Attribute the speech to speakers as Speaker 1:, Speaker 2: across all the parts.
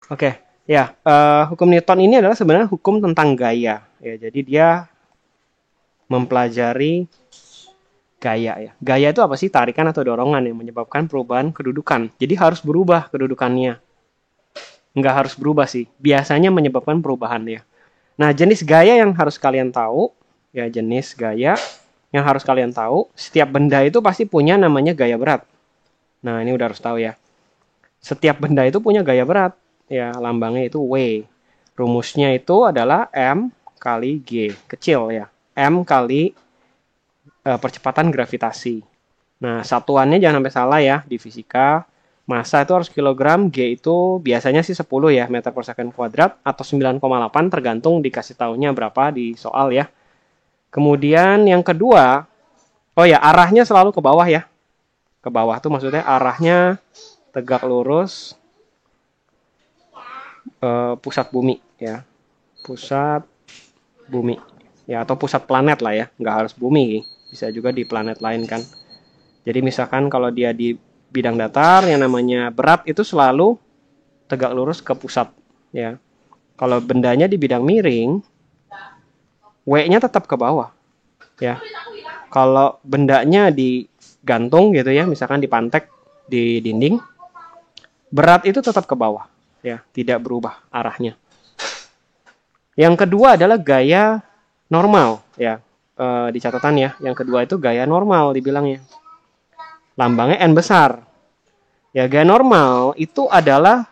Speaker 1: Oke, ya, hukum Newton ini adalah sebenarnya hukum tentang gaya. Ya, jadi dia mempelajari gaya ya. Gaya itu apa sih? Tarikan atau dorongan yang menyebabkan perubahan kedudukan. Jadi harus berubah kedudukannya. Nggak harus berubah sih. Biasanya menyebabkan perubahan ya. Nah, jenis gaya yang harus kalian tahu, ya jenis gaya yang harus kalian tahu, setiap benda itu pasti punya namanya gaya berat. Nah, ini udah harus tahu ya. Setiap benda itu punya gaya berat. Ya, lambangnya itu W. Rumusnya itu adalah M kali G. Kecil ya. M kali percepatan gravitasi. Nah, satuannya jangan sampai salah ya di fisika. Massa itu harus kilogram, G itu biasanya sih 10 ya, meter per second kuadrat, atau 9,8 tergantung dikasih tahunya berapa di soal ya. Kemudian yang kedua, oh ya arahnya selalu ke bawah ya. Ke bawah tuh maksudnya arahnya tegak lurus pusat bumi ya. Pusat bumi. Ya atau pusat planet lah ya, nggak harus bumi. Bisa juga di planet lain kan. Jadi misalkan kalau dia di bidang datar yang namanya berat itu selalu tegak lurus ke pusat ya. Kalau bendanya di bidang miring, W-nya tetap ke bawah ya. Kalau bendanya digantung gitu ya, misalkan dipantek di dinding, berat itu tetap ke bawah ya, tidak berubah arahnya. Yang kedua adalah gaya normal ya. Di catatan ya, yang kedua itu gaya normal dibilangnya. Lambangnya N besar. Ya, gaya normal itu adalah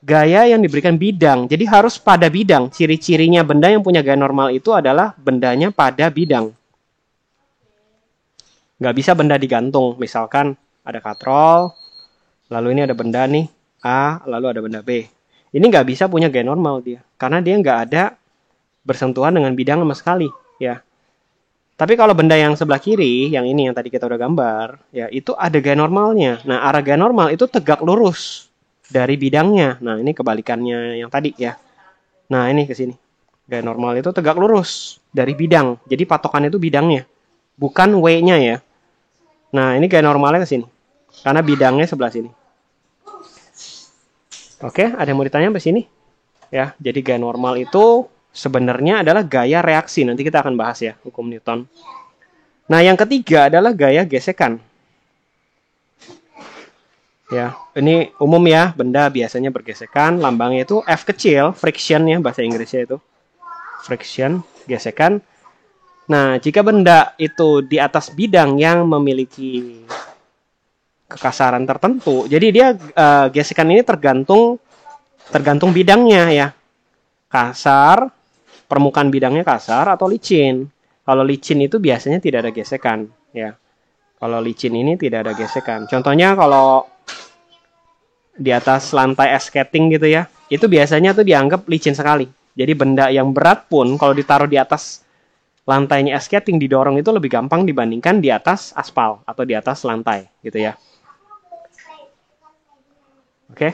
Speaker 1: gaya yang diberikan bidang. Jadi harus pada bidang. Ciri-cirinya benda yang punya gaya normal itu adalah bendanya pada bidang. Nggak bisa benda digantung. Misalkan ada katrol, lalu ini ada benda nih, A, lalu ada benda B. Ini nggak bisa punya gaya normal dia. Karena dia nggak ada bersentuhan dengan bidang sama sekali. Ya. Tapi kalau benda yang sebelah kiri, yang ini yang tadi kita udah gambar, ya itu ada gaya normalnya. Nah, arah gaya normal itu tegak lurus dari bidangnya. Nah, ini kebalikannya yang tadi ya. Nah, ini ke sini. Gaya normal itu tegak lurus dari bidang. Jadi patokannya itu bidangnya, bukan W-nya ya. Nah, ini gaya normalnya ke sini. Karena bidangnya sebelah sini. Oke, ada yang mau ditanya sampai sini? Ya, jadi gaya normal itu sebenarnya adalah gaya reaksi. Nanti kita akan bahas ya, hukum Newton. Nah, yang ketiga adalah gaya gesekan. Ya, ini umum ya, benda biasanya bergesekan, lambangnya itu F kecil, friction ya bahasa Inggrisnya itu. Friction, gesekan. Nah, jika benda itu di atas bidang yang memiliki kekasaran tertentu, jadi dia gesekan ini tergantung bidangnya ya. Kasar, permukaan bidangnya kasar atau licin. Kalau licin itu biasanya tidak ada gesekan ya. Kalau licin ini tidak ada gesekan. Contohnya kalau di atas lantai ice skating gitu ya, itu biasanya tuh dianggap licin sekali. Jadi benda yang berat pun kalau ditaruh di atas lantainya ice skating didorong itu lebih gampang dibandingkan di atas aspal atau di atas lantai gitu ya. Oke.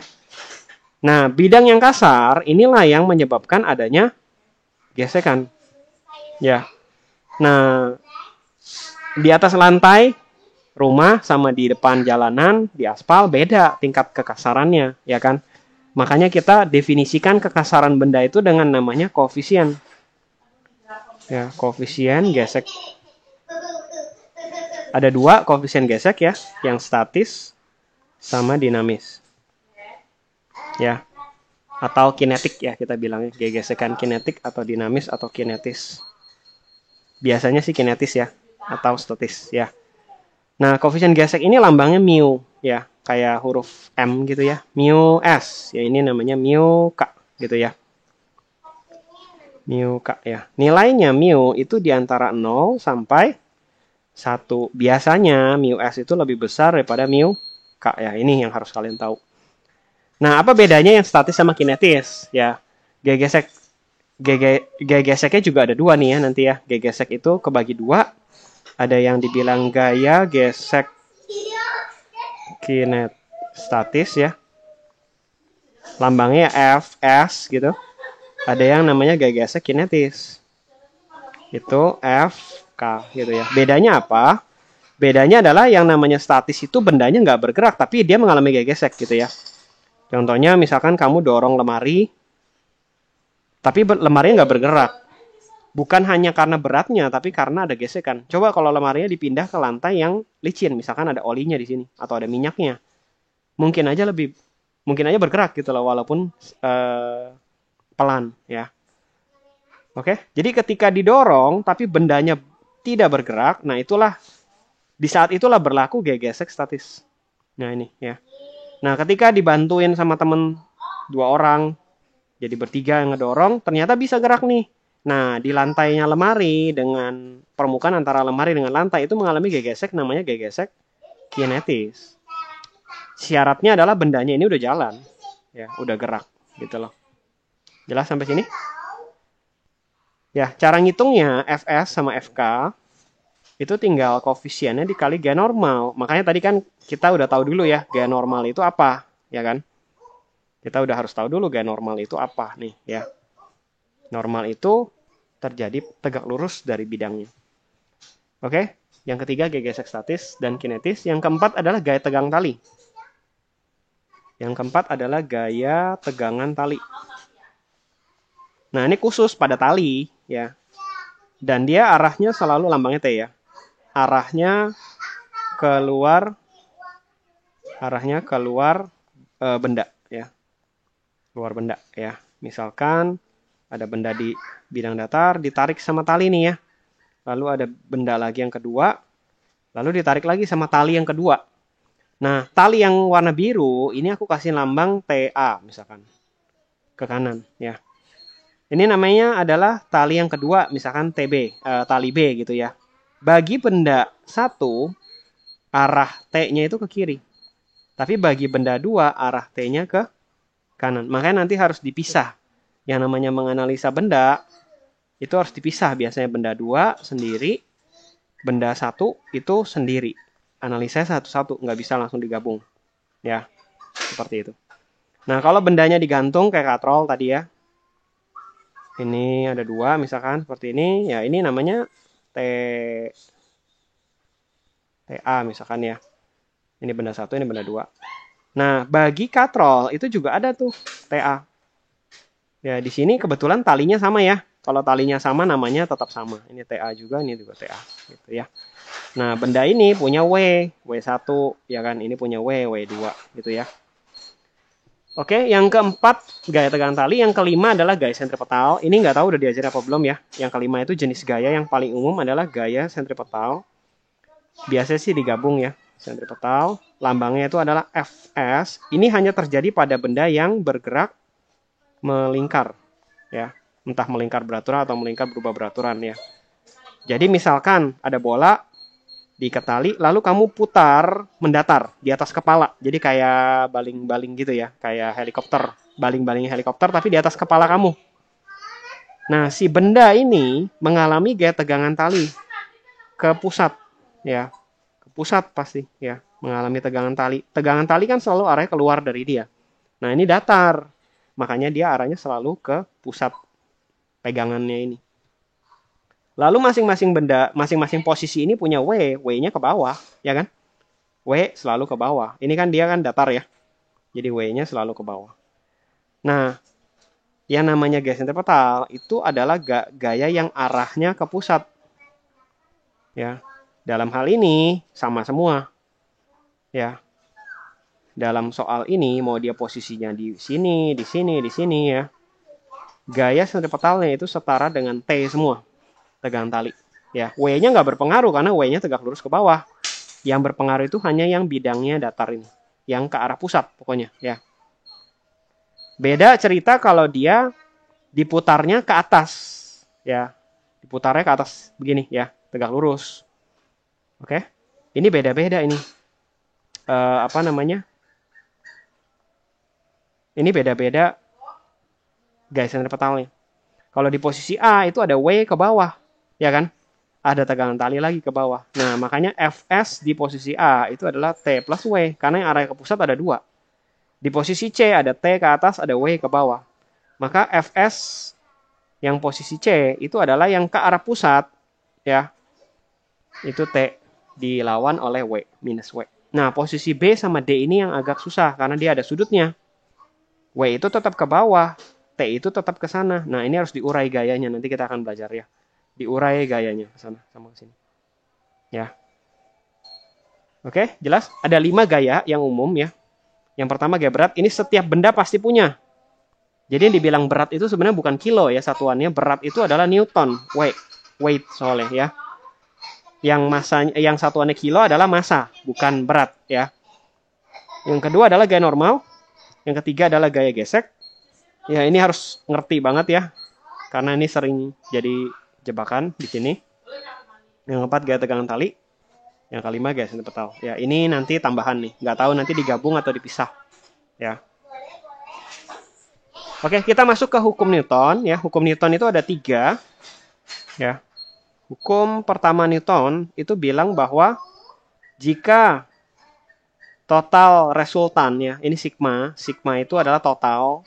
Speaker 1: Nah, bidang yang kasar inilah yang menyebabkan adanya gesekan. Ya. Nah, di atas lantai rumah sama di depan jalanan, di aspal beda tingkat kekasarannya, ya kan? Makanya kita definisikan kekasaran benda itu dengan namanya koefisien. Ya, koefisien gesek. Ada dua koefisien gesek ya, yang statis sama dinamis. Ya. Atau kinetik ya kita bilangnya, gesekan kinetik atau dinamis atau kinetis. Biasanya sih kinetis ya, atau statis ya. Nah, koefisien gesek ini lambangnya mu ya, kayak huruf M gitu ya. Mu S, ya ini namanya mu K gitu ya. Mu K ya. Nilainya mu itu di antara 0 sampai 1. Biasanya mu S itu lebih besar daripada mu K ya. Ini yang harus kalian tahu. Nah, apa bedanya yang statis sama kinetis ya? Gaya geseknya juga ada dua nih ya nanti ya. Gaya gesek itu kebagi dua. Ada yang dibilang gaya gesek kinestatis ya. Lambangnya F, S gitu. Ada yang namanya gaya gesek kinetis. Itu F, K gitu ya. Bedanya apa? Bedanya adalah yang namanya statis itu bendanya nggak bergerak, tapi dia mengalami gaya gesek gitu ya. Contohnya misalkan kamu dorong lemari, tapi lemarinya nggak bergerak. Bukan hanya karena beratnya, tapi karena ada gesekan. Coba kalau lemarinya dipindah ke lantai yang licin, misalkan ada olinya di sini atau ada minyaknya, mungkin aja bergerak gitu loh, walaupun pelan ya. Oke, jadi ketika didorong tapi bendanya tidak bergerak, nah di saat itulah berlaku gesek statis. Nah ini ya. Nah ketika dibantuin sama temen 2 orang, jadi bertiga yang ngedorong, ternyata bisa gerak nih. Nah di lantainya lemari dengan permukaan antara lemari dengan lantai itu mengalami gesek, namanya gesek kinetis. Syaratnya adalah bendanya ini udah jalan, ya udah gerak gitu loh. Jelas sampai sini? Ya, cara ngitungnya Fs sama Fk itu tinggal koefisiennya dikali G normal. Makanya tadi kan kita udah tahu dulu ya, G normal itu apa, ya kan? Kita udah harus tahu dulu G normal itu apa nih, ya. Normal itu terjadi tegak lurus dari bidangnya. Oke? Yang ketiga gesek statis dan kinetis. Yang keempat adalah gaya tegang tali. Yang keempat adalah gaya tegangan tali. Nah, ini khusus pada tali, ya. Dan dia arahnya selalu lambangnya T ya. Arahnya keluar benda ya. Keluar benda ya. Misalkan ada benda di bidang datar ditarik sama tali nih ya. Lalu ada benda lagi yang kedua, lalu ditarik lagi sama tali yang kedua. Nah, tali yang warna biru ini aku kasih lambang TA misalkan. Ke kanan ya. Ini namanya adalah tali yang kedua, misalkan TB, tali B gitu ya. Bagi benda 1, arah T-nya itu ke kiri. Tapi bagi benda 2, arah T-nya ke kanan. Makanya nanti harus dipisah. Yang namanya menganalisa benda, itu harus dipisah. Biasanya benda 2 sendiri, benda 1 itu sendiri. Analisanya satu-satu, nggak bisa langsung digabung. Ya, seperti itu. Nah, kalau bendanya digantung kayak katrol tadi ya, ini ada 2 misalkan seperti ini, ya ini namanya TA misalkan ya. Ini benda 1, ini benda 2. Nah, bagi katrol itu juga ada tuh TA. Ya, di sini kebetulan talinya sama ya. Kalau talinya sama namanya tetap sama. Ini TA juga, ini juga TA gitu ya. Nah, benda ini punya W1 ya kan, ini punya W2 gitu ya. Oke, yang keempat gaya tegangan tali, yang kelima adalah gaya sentripetal. Ini nggak tahu udah diajarin apa belum ya. Yang kelima itu jenis gaya yang paling umum adalah gaya sentripetal. Biasanya sih digabung ya, sentripetal. Lambangnya itu adalah Fs. Ini hanya terjadi pada benda yang bergerak melingkar, ya, entah melingkar beraturan atau melingkar berubah beraturan ya. Jadi misalkan ada bola diikat tali, lalu kamu putar mendatar di atas kepala. Jadi kayak baling-baling gitu ya, kayak helikopter, baling-baling helikopter tapi di atas kepala kamu. Nah, si benda ini mengalami gaya tegangan tali ke pusat, ya, ke pusat pasti, ya, mengalami tegangan tali. Tegangan tali kan selalu arahnya keluar dari dia. Nah, ini datar, makanya dia arahnya selalu ke pusat pegangannya ini. Lalu masing-masing posisi ini punya W-nya ke bawah, ya kan? W selalu ke bawah. Ini kan dia kan datar ya. Jadi W-nya selalu ke bawah. Nah, yang namanya gaya sentripetal itu adalah gaya yang arahnya ke pusat. Ya. Dalam hal ini sama semua. Ya. Dalam soal ini mau dia posisinya di sini, di sini, di sini ya. Gaya sentripetalnya itu setara dengan T semua. Tegangan tali. Ya, W-nya nggak berpengaruh karena W-nya tegak lurus ke bawah. Yang berpengaruh itu hanya yang bidangnya datar ini, yang ke arah pusat pokoknya, ya. Beda cerita kalau dia diputarnya ke atas, ya. Diputarnya ke atas begini, ya, tegak lurus. Oke, ini beda-beda ini. Apa namanya? Ini beda-beda gaya sentripetalnya. Kalau di posisi A itu ada W ke bawah, ya kan? Ada tegangan tali lagi ke bawah. Nah, makanya Fs di posisi A itu adalah T plus W. Karena yang arah ke pusat ada 2. Di posisi C ada T ke atas, ada W ke bawah. Maka Fs yang posisi C itu adalah yang ke arah pusat. Ya. Itu T dilawan oleh W minus W. Nah, posisi B sama D ini yang agak susah karena dia ada sudutnya. W itu tetap ke bawah, T itu tetap ke sana. Nah, ini harus diurai gayanya. Nanti kita akan belajar ya. Diurai gayanya ke sana sama ke sini. Ya. Oke, jelas? Ada 5 gaya yang umum ya. Yang pertama gaya berat, ini setiap benda pasti punya. Jadi yang dibilang berat itu sebenarnya bukan kilo ya satuannya. Berat itu adalah Newton, weight soalnya ya. Yang satuannya kilo adalah massa, bukan berat ya. Yang kedua adalah gaya normal. Yang ketiga adalah gaya gesek. Ya ini harus ngerti banget ya. Karena ini sering jadi jebakan di sini. Yang keempat gaya tegangan tali. Yang kelima gaya sentripetal. Ya ini nanti tambahan nih. Nggak tahu nanti digabung atau dipisah. Ya. Oke, kita masuk ke hukum Newton. Ya, hukum Newton itu ada 3. Ya. Hukum pertama Newton itu bilang bahwa jika total resultan ya, ini sigma itu adalah total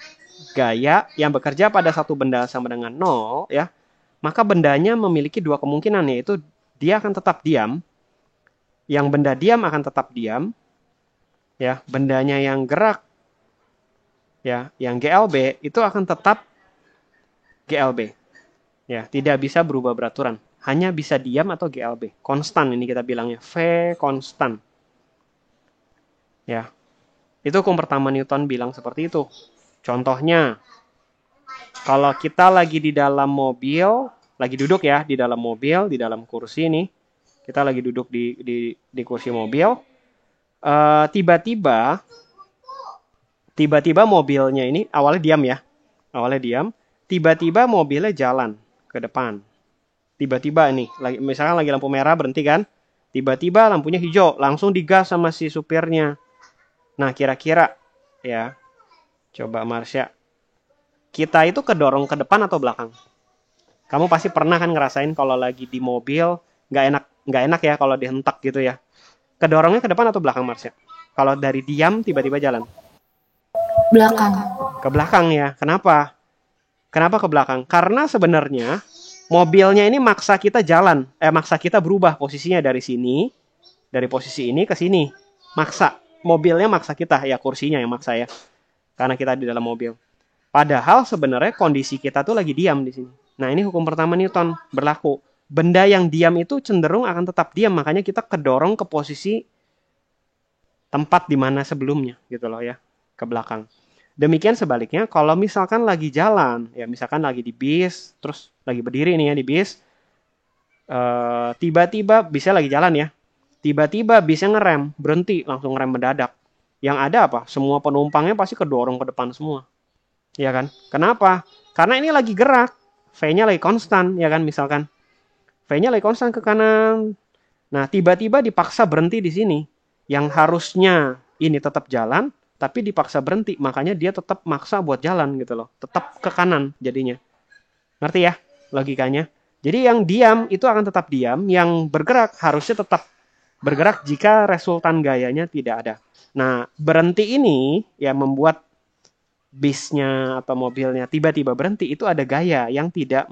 Speaker 1: gaya yang bekerja pada satu benda sama dengan 0 ya, maka bendanya memiliki 2 kemungkinan, yaitu dia akan tetap diam, yang benda diam akan tetap diam, ya, bendanya yang gerak, ya, yang GLB itu akan tetap GLB, ya, tidak bisa berubah beraturan, hanya bisa diam atau GLB, konstan ini kita bilangnya, V konstan. Ya, itu hukum pertama Newton bilang seperti itu. Contohnya, kalau kita lagi di dalam mobil, lagi duduk ya, di dalam mobil, di dalam kursi nih, kita lagi duduk di kursi mobil, tiba-tiba mobilnya ini, awalnya diam, tiba-tiba mobilnya jalan ke depan. Tiba-tiba nih, misalkan lagi lampu merah berhenti kan, tiba-tiba lampunya hijau, langsung digas sama si supirnya. Nah, kira-kira ya, coba Marsha, kita itu kedorong ke depan atau belakang? Kamu pasti pernah kan ngerasain kalau lagi di mobil, nggak enak ya kalau dihentak gitu ya. Kedorongnya ke depan atau belakang, Marsha? Kalau dari diam tiba-tiba jalan?
Speaker 2: Belakang.
Speaker 1: Ke belakang ya. Kenapa? Kenapa ke belakang? Karena sebenarnya mobilnya ini maksa kita jalan, maksa kita berubah posisinya dari sini, dari posisi ini ke sini, maksa. Mobilnya maksa kita, ya kursinya yang maksa ya. Karena kita di dalam mobil. Padahal sebenarnya kondisi kita tuh lagi diam di sini. Nah, ini hukum pertama Newton berlaku. Benda yang diam itu cenderung akan tetap diam, makanya kita kedorong ke posisi tempat di mana sebelumnya gitu loh ya, ke belakang. Demikian sebaliknya kalau misalkan lagi jalan, ya misalkan lagi di bis, terus lagi berdiri nih ya di bis, tiba-tiba bisnya lagi jalan ya. Tiba-tiba bisnya ngerem, berhenti, langsung ngerem mendadak. Yang ada apa? Semua penumpangnya pasti kedorong ke depan semua. Ya kan? Kenapa? Karena ini lagi gerak. V-nya lagi konstan, ya kan misalkan. V-nya lagi konstan ke kanan. Nah, tiba-tiba dipaksa berhenti di sini. Yang harusnya ini tetap jalan, tapi dipaksa berhenti. Makanya dia tetap maksa buat jalan gitu loh. Tetap ke kanan jadinya. Ngerti ya logikanya? Jadi yang diam itu akan tetap diam. Yang bergerak harusnya tetap bergerak jika resultan gayanya tidak ada. Nah, berhenti ini ya membuat bisnya atau mobilnya tiba-tiba berhenti, itu ada gaya yang tidak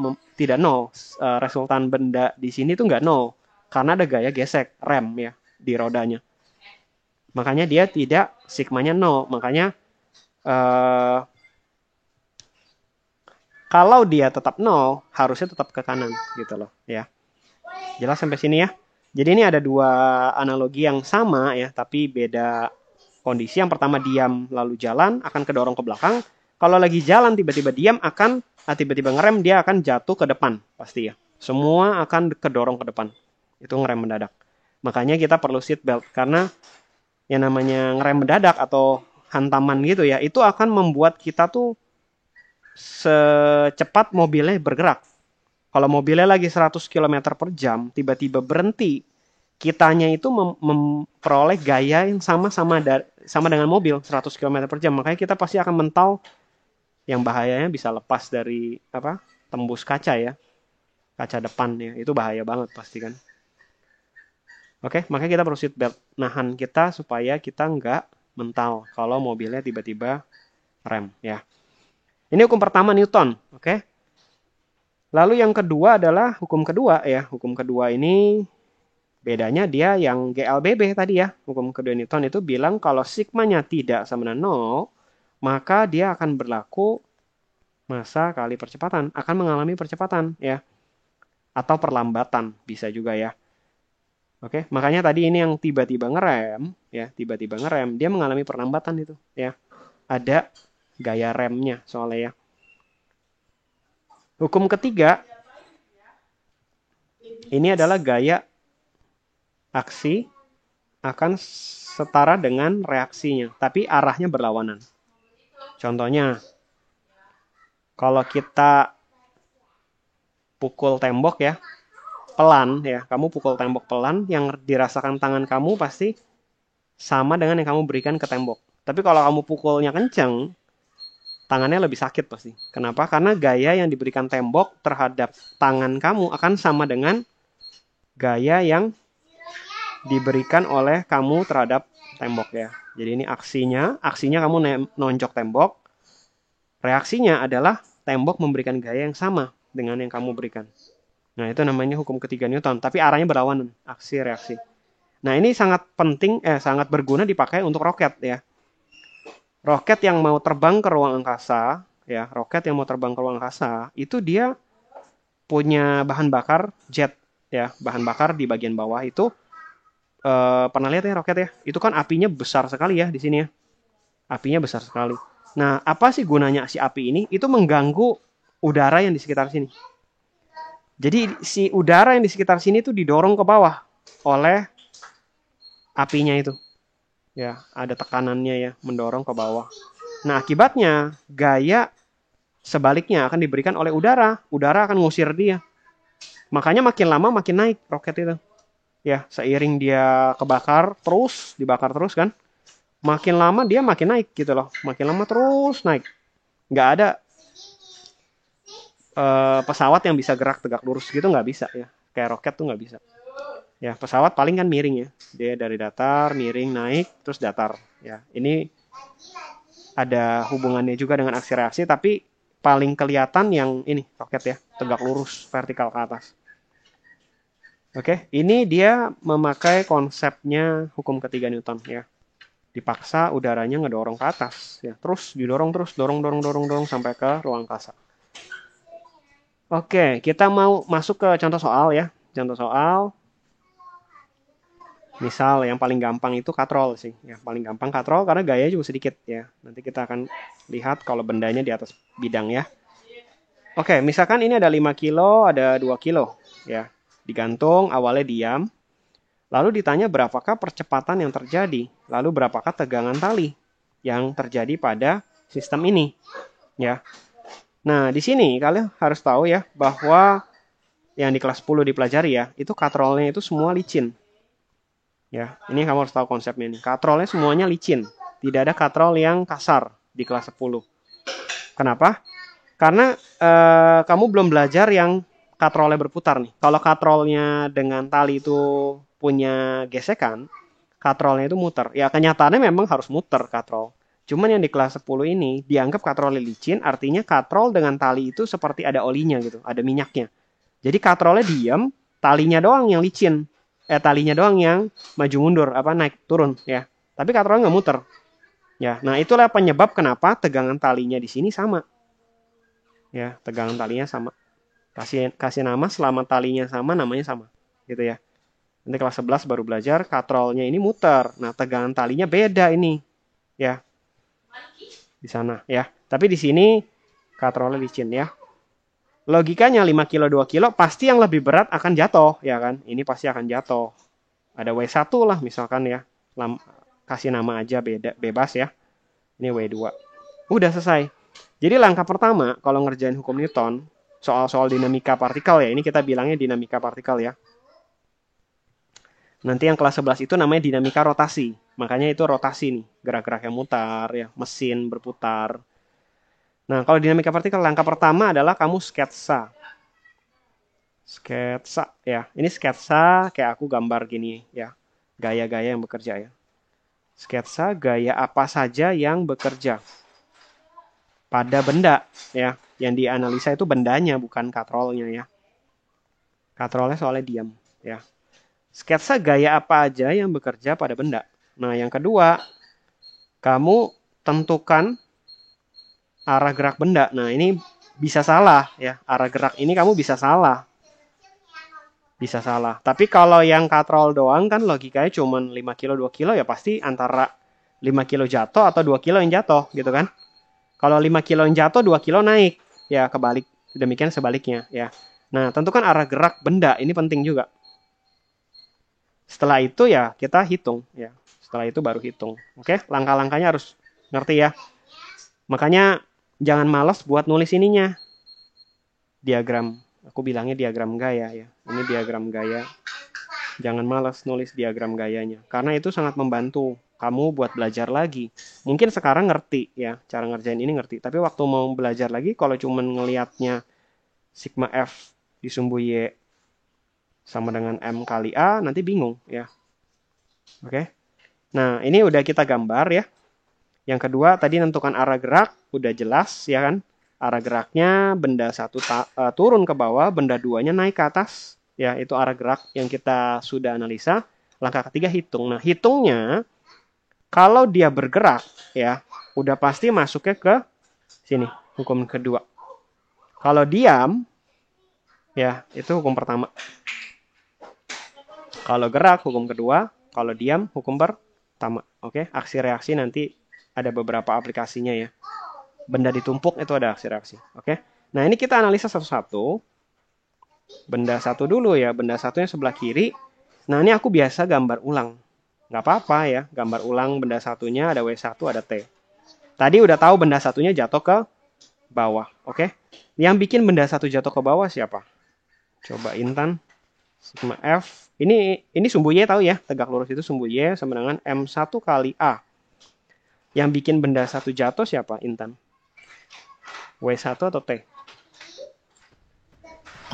Speaker 1: nol. Resultan benda di sini tuh nggak nol karena ada gaya gesek rem ya di rodanya. Makanya dia tidak sigmanya nol. Makanya kalau dia tetap nol harusnya tetap ke kanan gitu loh ya. Jelas sampai sini ya. Jadi ini ada 2 analogi yang sama ya, tapi beda kondisi. Yang pertama diam lalu jalan akan kedorong ke belakang. Kalau lagi jalan tiba-tiba diam akan tiba-tiba ngerem, dia akan jatuh ke depan pasti ya. Semua akan kedorong ke depan. Itu ngerem mendadak. Makanya kita perlu seat belt karena yang namanya ngerem mendadak atau hantaman gitu ya, itu akan membuat kita tuh secepat mobilnya bergerak. Kalau mobilnya lagi 100 km per jam, tiba-tiba berhenti, kitanya itu memperoleh gaya yang sama dengan mobil 100 km per jam. Makanya kita pasti akan mental, yang bahayanya bisa lepas dari tembus kaca ya, kaca depan ya, itu bahaya banget pasti kan. Oke, makanya kita perlu seat belt, nahan kita supaya kita nggak mental kalau mobilnya tiba-tiba rem ya. Ini hukum pertama Newton, oke. Lalu yang kedua adalah hukum kedua ya. Hukum kedua ini bedanya dia yang GLBB tadi ya. Hukum kedua Newton itu bilang kalau sigmanya tidak sama dengan 0, maka dia akan berlaku massa kali percepatan, akan mengalami percepatan ya, atau perlambatan bisa juga ya. Oke, makanya tadi ini yang tiba-tiba ngerem ya, tiba-tiba ngerem, dia mengalami perlambatan itu ya. Ada gaya remnya soalnya ya. Hukum ketiga ini adalah gaya aksi akan setara dengan reaksinya, tapi arahnya berlawanan. Contohnya, kalau kita pukul tembok ya, pelan ya, kamu pukul tembok pelan, yang dirasakan tangan kamu pasti sama dengan yang kamu berikan ke tembok. Tapi kalau kamu pukulnya kenceng, tangannya lebih sakit pasti. Kenapa? Karena gaya yang diberikan tembok terhadap tangan kamu akan sama dengan gaya yang diberikan oleh kamu terhadap tembok ya. Jadi ini aksinya kamu nonjok tembok, reaksinya adalah tembok memberikan gaya yang sama dengan yang kamu berikan. Nah, itu namanya hukum ketiga Newton, tapi arahnya berlawanan, aksi reaksi. Nah, ini sangat penting, sangat berguna dipakai untuk roket ya. Roket yang mau terbang ke ruang angkasa, ya, roket yang mau terbang ke ruang angkasa, itu dia punya bahan bakar jet ya, bahan bakar di bagian bawah itu pernah lihat ya roket ya? Itu kan apinya besar sekali ya di sini ya. Apinya besar sekali. Nah, apa sih gunanya si api ini? Itu mengganggu udara yang di sekitar sini. Jadi si udara yang di sekitar sini tuh didorong ke bawah oleh apinya itu. Ya, ada tekanannya ya, mendorong ke bawah. Nah, akibatnya gaya sebaliknya akan diberikan oleh udara. Udara akan ngusir dia. Makanya makin lama makin naik roket itu. Ya, seiring dia dibakar terus kan. Makin lama dia makin naik gitu loh. Makin lama terus naik. Nggak ada pesawat yang bisa gerak tegak lurus gitu, nggak bisa ya. Kayak roket tuh nggak bisa. Ya, pesawat paling kan miring ya. Dia dari datar, miring, naik, terus datar. Ya, ini ada hubungannya juga dengan aksi reaksi, tapi paling kelihatan yang ini roket ya, tegak lurus, vertikal ke atas. Oke, ini dia memakai konsepnya hukum ketiga Newton ya. Dipaksa udaranya ngedorong ke atas ya, terus didorong terus, dorong sampai ke ruang angkasa. Oke, kita mau masuk ke contoh soal ya. Contoh soal, misal yang paling gampang itu katrol sih. Ya, paling gampang katrol karena gaya juga sedikit ya. Nanti kita akan lihat kalau bendanya di atas bidang ya. Oke, misalkan ini ada 5 kilo, ada 2 kilo ya. Digantung, awalnya diam. Lalu ditanya berapakah percepatan yang terjadi, lalu berapakah tegangan tali yang terjadi pada sistem ini, ya. Nah, di sini kalian harus tahu ya bahwa yang di kelas 10 dipelajari ya, itu katrolnya itu semua licin. Ya, ini kamu harus tahu konsepnya ini. Katrolnya semuanya licin. Tidak ada katrol yang kasar di kelas 10. Kenapa? Karena kamu belum belajar yang katrolnya berputar nih. Kalau katrolnya dengan tali itu punya gesekan, katrolnya itu muter. Ya kenyataannya memang harus muter katrol. Cuman yang di kelas 10 ini dianggap katrolnya licin, artinya katrol dengan tali itu seperti ada olinya gitu, ada minyaknya. Jadi katrolnya diam, talinya doang yang licin. Talinya doang yang maju mundur, naik turun ya. Tapi katrolnya nggak muter. Ya, nah itulah penyebab kenapa tegangan talinya di sini sama. Ya, tegangan talinya sama. Kasih nama selama talinya sama, namanya sama. Gitu ya. Nanti kelas 11 baru belajar katrolnya ini muter. Nah, tegangan talinya beda ini. Ya. Di sana ya. Tapi di sini katrolnya licin ya. Logikanya 5 kilo 2 kilo pasti yang lebih berat akan jatuh ya kan. Ini pasti akan jatuh. Ada W1 lah misalkan ya. Kasih nama aja bebas ya. Ini W2. Udah selesai. Jadi langkah pertama kalau ngerjain hukum Newton, soal-soal dinamika partikel ya. Ini kita bilangnya dinamika partikel ya. Nanti yang kelas 11 itu namanya dinamika rotasi. Makanya itu rotasi nih. Gerak-gerak yang mutar ya. Mesin berputar. Nah, kalau dinamika partikel, langkah pertama adalah kamu sketsa. Sketsa ya. Ini sketsa kayak aku gambar gini ya. Gaya-gaya yang bekerja ya. Sketsa gaya apa saja yang bekerja pada benda ya. Yang dianalisa itu bendanya bukan katrolnya ya. Katrolnya soalnya diam ya. Sketsa gaya apa aja yang bekerja pada benda. Nah, yang kedua, kamu tentukan arah gerak benda. Nah, ini bisa salah ya. Arah gerak ini kamu bisa salah. Bisa salah. Tapi kalau yang katrol doang kan logikanya cuma 5 kilo 2 kilo ya pasti antara 5 kilo jatuh atau 2 kilo yang jatuh gitu kan. Kalau 5 kilo yang jatuh 2 kilo naik. Ya kebalik. Demikian sebaliknya ya. Nah, tentukan arah gerak benda ini penting juga. Setelah itu ya kita hitung ya. Setelah itu baru hitung. Oke, langkah-langkahnya harus ngerti ya. Makanya jangan malas buat nulis ininya. Diagram. Aku bilangnya diagram gaya ya. Ini diagram gaya. Jangan malas nulis diagram gayanya. Karena itu sangat membantu kamu buat belajar lagi. Mungkin sekarang ngerti ya. Cara ngerjain ini ngerti. Tapi waktu mau belajar lagi kalau cuma ngelihatnya sigma F disumbu Y sama dengan M kali A, nanti bingung ya. Oke. Nah, ini udah kita gambar ya. Yang kedua, tadi nentukan arah gerak, udah jelas ya kan. Arah geraknya benda satu turun ke bawah, benda duanya naik ke atas. Ya, itu arah gerak yang kita sudah analisa. Langkah ketiga hitung. Nah, hitungnya kalau dia bergerak ya, udah pasti masuknya ke sini, hukum kedua. Kalau diam ya, itu hukum pertama. Kalau gerak hukum kedua, kalau diam hukum pertama. Oke, aksi reaksi nanti ada beberapa aplikasinya ya. Benda ditumpuk itu ada aksi reaksi. Oke. Nah, ini kita analisa satu-satu. Benda satu dulu ya, benda satunya sebelah kiri. Nah, ini aku biasa gambar ulang. Nggak apa-apa ya, gambar ulang benda satunya ada W1, ada T. Tadi udah tahu benda satunya jatuh ke bawah, oke? Yang bikin benda satu jatuh ke bawah siapa? Coba Intan. Sigma F. Ini sumbu Y tahu ya, tegak lurus itu sumbu Y sama dengan M1 kali A. Yang bikin benda satu jatuh siapa, Intan? W1 atau T?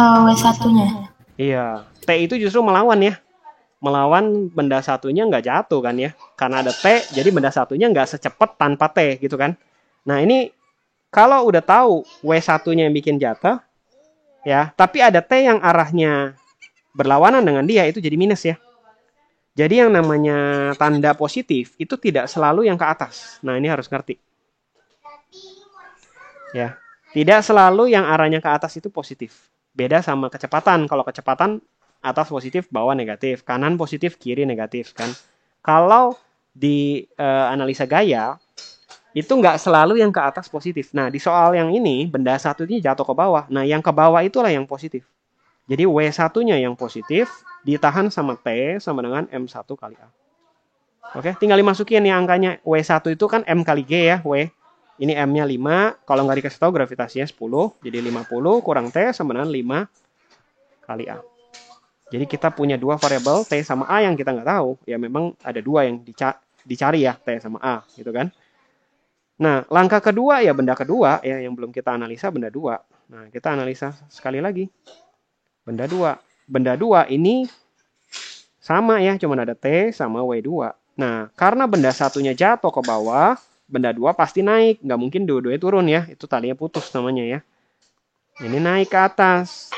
Speaker 2: W1-nya.
Speaker 1: Iya, T itu justru melawan ya. Melawan benda satunya nggak jatuh kan ya. Karena ada T, jadi benda satunya nggak secepat tanpa T gitu kan. Nah ini kalau udah tahu W1-nya yang bikin jatuh, ya, tapi ada T yang arahnya berlawanan dengan dia, itu jadi minus ya. Jadi yang namanya tanda positif itu tidak selalu yang ke atas. Nah ini harus ngerti. Ya, tidak selalu yang arahnya ke atas itu positif. Beda sama kecepatan. Kalau kecepatan atas positif, bawah negatif, kanan positif, kiri negatif kan. Kalau di analisa gaya itu nggak selalu yang ke atas positif. Nah di soal yang ini benda satu ini jatuh ke bawah. Nah yang ke bawah itulah yang positif. Jadi W1-nya yang positif ditahan sama T sama dengan M1 kali A. Oke, tinggal dimasukin ya angkanya. W1 itu kan M kali G ya, W. Ini M-nya 5, kalau nggak dikasih tahu gravitasinya 10, jadi 50 kurang T sama dengan 5 kali A. Jadi kita punya dua variabel T sama A yang kita nggak tahu. Ya memang ada dua yang dicari ya, T sama A gitu kan. Nah, langkah kedua ya benda kedua ya yang belum kita analisa benda 2. Nah, kita analisa sekali lagi. Benda 2. Benda 2 ini sama ya, cuma ada T sama W2. Nah, karena benda satunya jatuh ke bawah, benda 2 pasti naik. Nggak mungkin dua-duanya turun ya. Itu talinya putus namanya ya. Ini naik ke atas.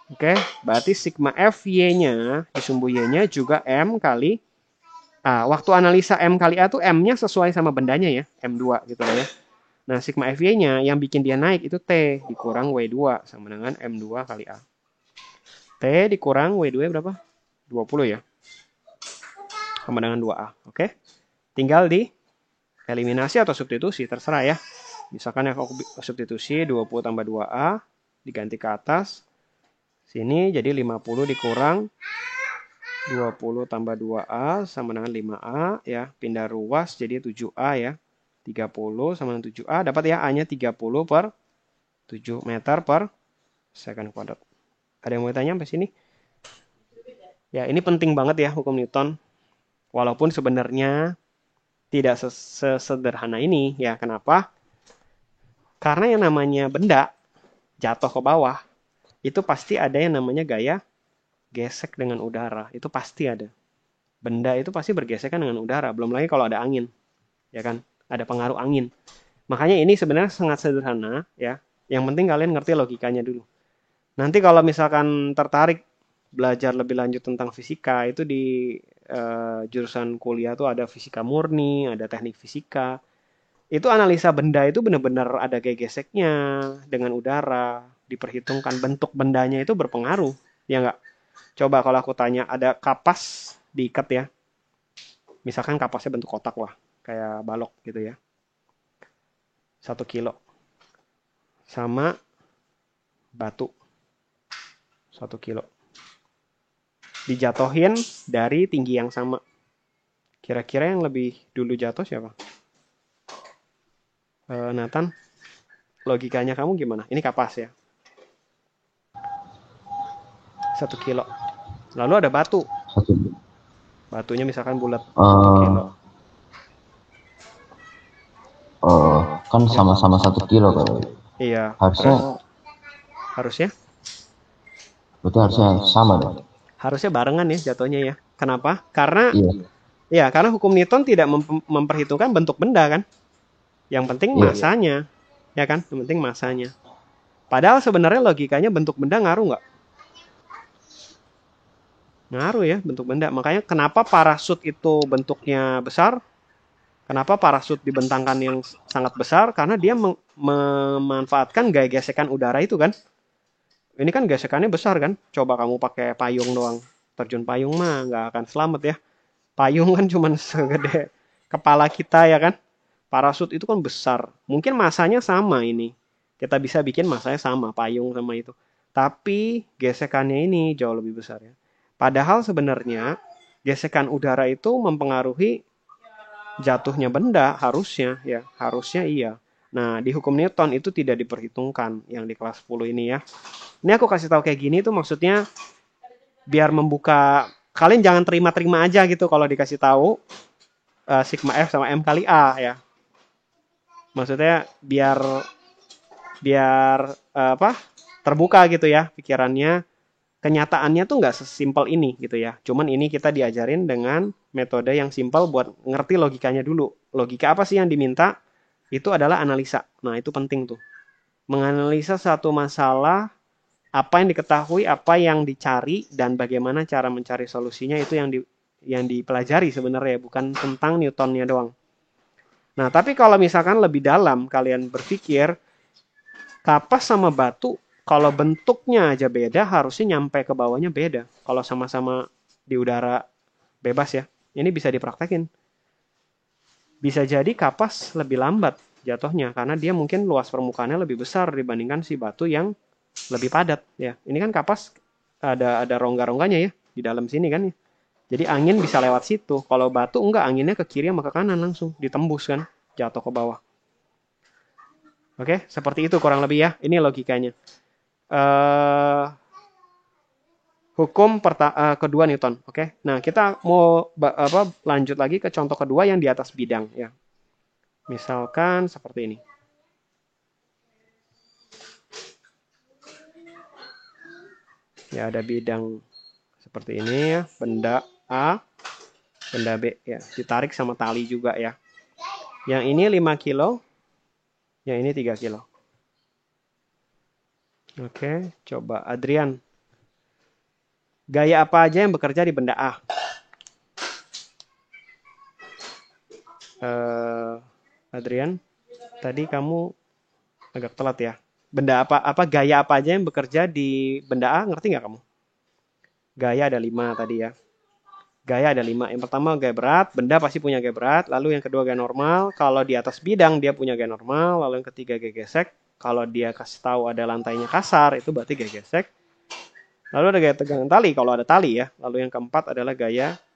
Speaker 1: Oke, berarti sigma FY-nya, disumbu Y-nya juga M kali A. Waktu analisa M kali A tuh M-nya sesuai sama bendanya ya. M2 gitu ya. Nah, sigma FY-nya yang bikin dia naik itu T dikurang W2 sama dengan M2 kali A. T dikurang W2 berapa? 20 ya. Sama dengan 2A. Oke. Tinggal di eliminasi atau substitusi, terserah ya. Misalkan yang aku substitusi 20 tambah 2A diganti ke atas. Sini jadi 50 dikurang 20 tambah 2A sama dengan 5A ya. Pindah ruas jadi 7A ya. 30 sama dengan 7A. Dapat ya A-nya 30 per 7 meter per second kuadrat. Ada yang mau tanya sampai sini? Ya, ini penting banget ya hukum Newton. Walaupun sebenarnya tidak sesederhana ini ya. Kenapa? Karena yang namanya benda jatuh ke bawah itu pasti ada yang namanya gaya gesek dengan udara. Itu pasti ada. Benda itu pasti bergesekan dengan udara. Belum lagi kalau ada angin. Ya kan? Ada pengaruh angin. Makanya ini sebenarnya sangat sederhana ya. Yang penting kalian ngerti logikanya dulu. Nanti kalau misalkan tertarik belajar lebih lanjut tentang fisika, itu di jurusan kuliah tuh ada fisika murni, ada teknik fisika. Itu analisa benda itu benar-benar ada gaya geseknya dengan udara, diperhitungkan bentuk bendanya itu berpengaruh, ya nggak? Coba kalau aku tanya ada kapas diikat ya, misalkan kapasnya bentuk kotak lah, kayak balok gitu ya, 1 kilo, sama batu 1 kilo, dijatuhin dari tinggi yang sama. Kira-kira yang lebih dulu jatuh siapa? Nathan, logikanya kamu gimana? Ini kapas ya, 1 kilo. Lalu ada batu,
Speaker 3: Satu.
Speaker 1: batunya misalkan bulat 1 kilo.
Speaker 3: eh kan
Speaker 1: Ya,
Speaker 3: sama-sama 1 kilo kalau
Speaker 1: iya.
Speaker 3: harusnya
Speaker 1: Harusnya
Speaker 3: berarti harusnya sama dong.
Speaker 1: harusnya barengan ya jatuhnya ya. Kenapa? Karena
Speaker 3: Iya,
Speaker 1: ya karena hukum Newton tidak memperhitungkan bentuk benda kan. Yang penting
Speaker 3: iya.
Speaker 1: masanya, ya kan? Yang penting masanya. Padahal sebenarnya logikanya bentuk benda ngaruh nggak? Ngaruh ya bentuk benda. Makanya kenapa parasut itu bentuknya besar? Kenapa parasut dibentangkan yang sangat besar? Karena dia memanfaatkan gaya gesekan udara itu kan. Ini kan gesekannya besar kan. Coba kamu pakai payung doang. Terjun payung mah nggak akan selamat ya. Payung kan cuma segede kepala kita ya kan. Parasut itu kan besar. Mungkin masanya sama ini. Kita bisa bikin masanya sama, payung sama itu. Tapi gesekannya ini jauh lebih besar ya. Padahal sebenarnya gesekan udara itu mempengaruhi jatuhnya benda harusnya ya, harusnya iya. Nah, di hukum Newton itu tidak diperhitungkan yang di kelas 10 ini ya. Ini aku kasih tahu kayak gini tuh maksudnya biar membuka, kalian jangan terima-terima aja gitu kalau dikasih tahu sigma F sama M kali A ya. Maksudnya biar biar apa? Terbuka gitu ya pikirannya. Kenyataannya tuh nggak sesimpel ini gitu ya. Cuman ini kita diajarin dengan metode yang simpel buat ngerti logikanya dulu. Logika apa sih yang diminta? Itu adalah analisa. Nah, itu penting tuh. Menganalisa satu masalah, apa yang diketahui, apa yang dicari, dan bagaimana cara mencari solusinya itu yang dipelajari sebenarnya, bukan tentang Newtonnya doang. Nah, tapi kalau misalkan lebih dalam kalian berpikir, kapas sama batu kalau bentuknya aja beda, harusnya nyampe ke bawahnya beda. Kalau sama-sama di udara bebas ya. Ini bisa dipraktekin. Bisa jadi kapas lebih lambat jatuhnya karena dia mungkin luas permukaannya lebih besar dibandingkan si batu yang lebih padat ya. Ini kan kapas ada rongga-rongganya ya di dalam sini kan ya. Jadi angin bisa lewat situ. Kalau batu enggak, anginnya ke kiri sama ke kanan langsung ditembus kan, jatuh ke bawah. Oke, seperti itu kurang lebih ya. Ini logikanya. Hukum kedua Newton. Oke. Nah, kita mau lanjut lagi ke contoh kedua yang di atas bidang ya. Misalkan seperti ini. Ya, ada bidang seperti ini ya, benda A, benda B ya, ditarik sama tali juga ya. Yang ini 5 kilo, yang ini 3 kilo. Oke, coba Adrian. Gaya apa aja yang bekerja di benda A? Adrian, tadi kamu agak telat ya. Benda apa gaya apa aja yang bekerja di benda A, ngerti nggak kamu? Gaya ada 5 tadi ya. Gaya ada 5. Yang pertama gaya berat, benda pasti punya gaya berat. Lalu yang kedua gaya normal. Kalau di atas bidang dia punya gaya normal. Lalu yang ketiga gaya gesek. Kalau dia kasih tahu ada lantainya kasar, itu berarti gaya gesek. Lalu ada gaya tegangan tali, kalau ada tali ya. Lalu yang keempat adalah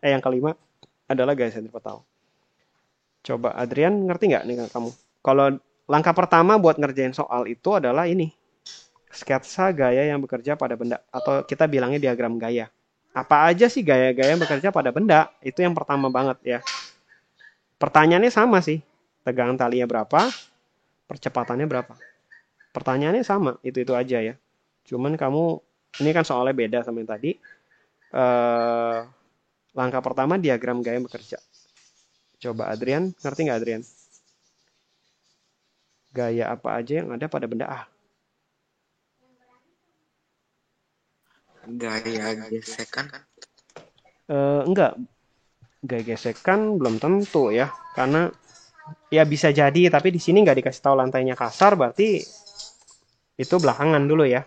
Speaker 1: yang kelima adalah gaya sentripetal. Coba Adrian ngerti nggak nih kamu? Kalau langkah pertama buat ngerjain soal itu adalah ini. Sketsa gaya yang bekerja pada benda. Atau kita bilangnya diagram gaya. Apa aja sih gaya-gaya yang bekerja pada benda? Itu yang pertama banget ya. Pertanyaannya sama sih. Tegangan talinya berapa? Percepatannya berapa? Pertanyaannya sama. Itu aja ya. Cuman kamu, ini kan soalnya beda sama yang tadi. Langkah pertama diagram gaya bekerja. Coba Adrian, ngerti nggak Adrian? Gaya apa aja yang ada pada benda A?
Speaker 4: Gaya gesekan.
Speaker 1: Enggak, gaya gesekan belum tentu ya, karena Ya bisa jadi, tapi di sini nggak dikasih tahu lantainya kasar, berarti itu belakangan dulu ya.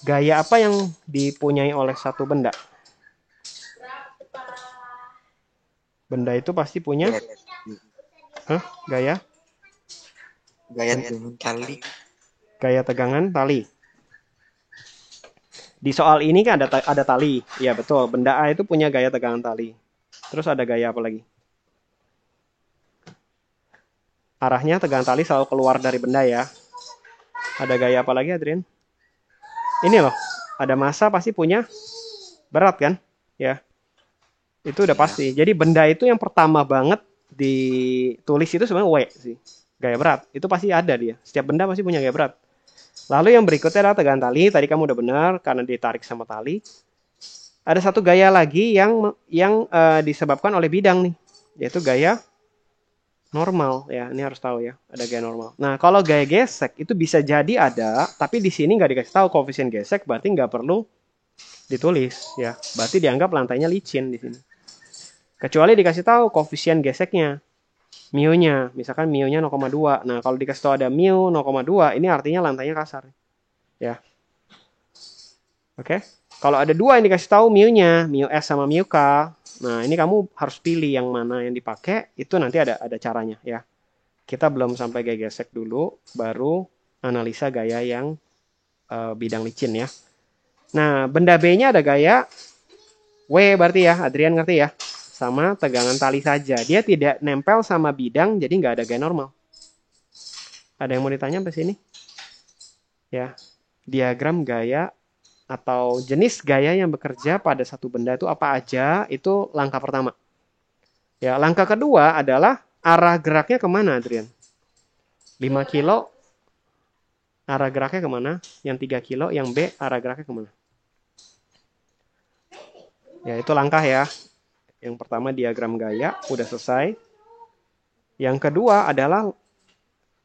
Speaker 1: Gaya apa yang dipunyai oleh satu benda? Benda itu pasti punya gaya
Speaker 4: Gaya dengan tali.
Speaker 1: gaya tegangan tali. Di soal ini kan ada tali. Ya betul, benda A itu punya gaya tegangan tali. Terus ada gaya apa lagi? Arahnya tegangan tali selalu keluar dari benda ya. Ada gaya apa lagi, Adrian? Ini loh, ada massa pasti punya berat kan? Ya, itu udah pasti. Jadi benda itu yang pertama banget ditulis itu sebenarnya W sih. Gaya berat, itu pasti ada dia. Setiap benda pasti punya gaya berat. Lalu yang berikutnya adalah tegangan tali. Tadi kamu udah benar karena ditarik sama tali. Ada satu gaya lagi yang disebabkan oleh bidang nih, yaitu gaya normal ya. Ini harus tahu ya, ada gaya normal. Nah, kalau gaya gesek itu bisa jadi ada, tapi di sini nggak dikasih tahu koefisien gesek, berarti nggak perlu ditulis ya. Berarti dianggap lantainya licin di sini. Kecuali dikasih tahu koefisien geseknya. Mu-nya, misalkan mu-nya 0,2. Nah, kalau dikasih tahu ada mu 0,2, ini artinya lantainya kasar. Ya. Oke. Kalau ada dua yang dikasih tahu mu-nya, mu S sama mu K. Nah, ini kamu harus pilih yang mana yang dipakai, itu nanti ada caranya ya. Kita belum sampai gaya gesek dulu, baru analisa gaya yang bidang licin ya. Nah, benda B-nya ada gaya W berarti ya, Adrian ngerti ya? Sama tegangan tali saja. Dia tidak nempel sama bidang, jadi nggak ada gaya normal. Ada yang mau ditanya sampai sini? Ya, diagram gaya atau jenis gaya yang bekerja pada satu benda itu apa aja, itu langkah pertama. Ya, langkah kedua adalah arah geraknya kemana, Adrian? 5 kilo, arah geraknya kemana? Yang 3 kilo, yang B, arah geraknya kemana? Ya, itu langkah ya. Yang pertama diagram gaya, udah selesai. Yang kedua adalah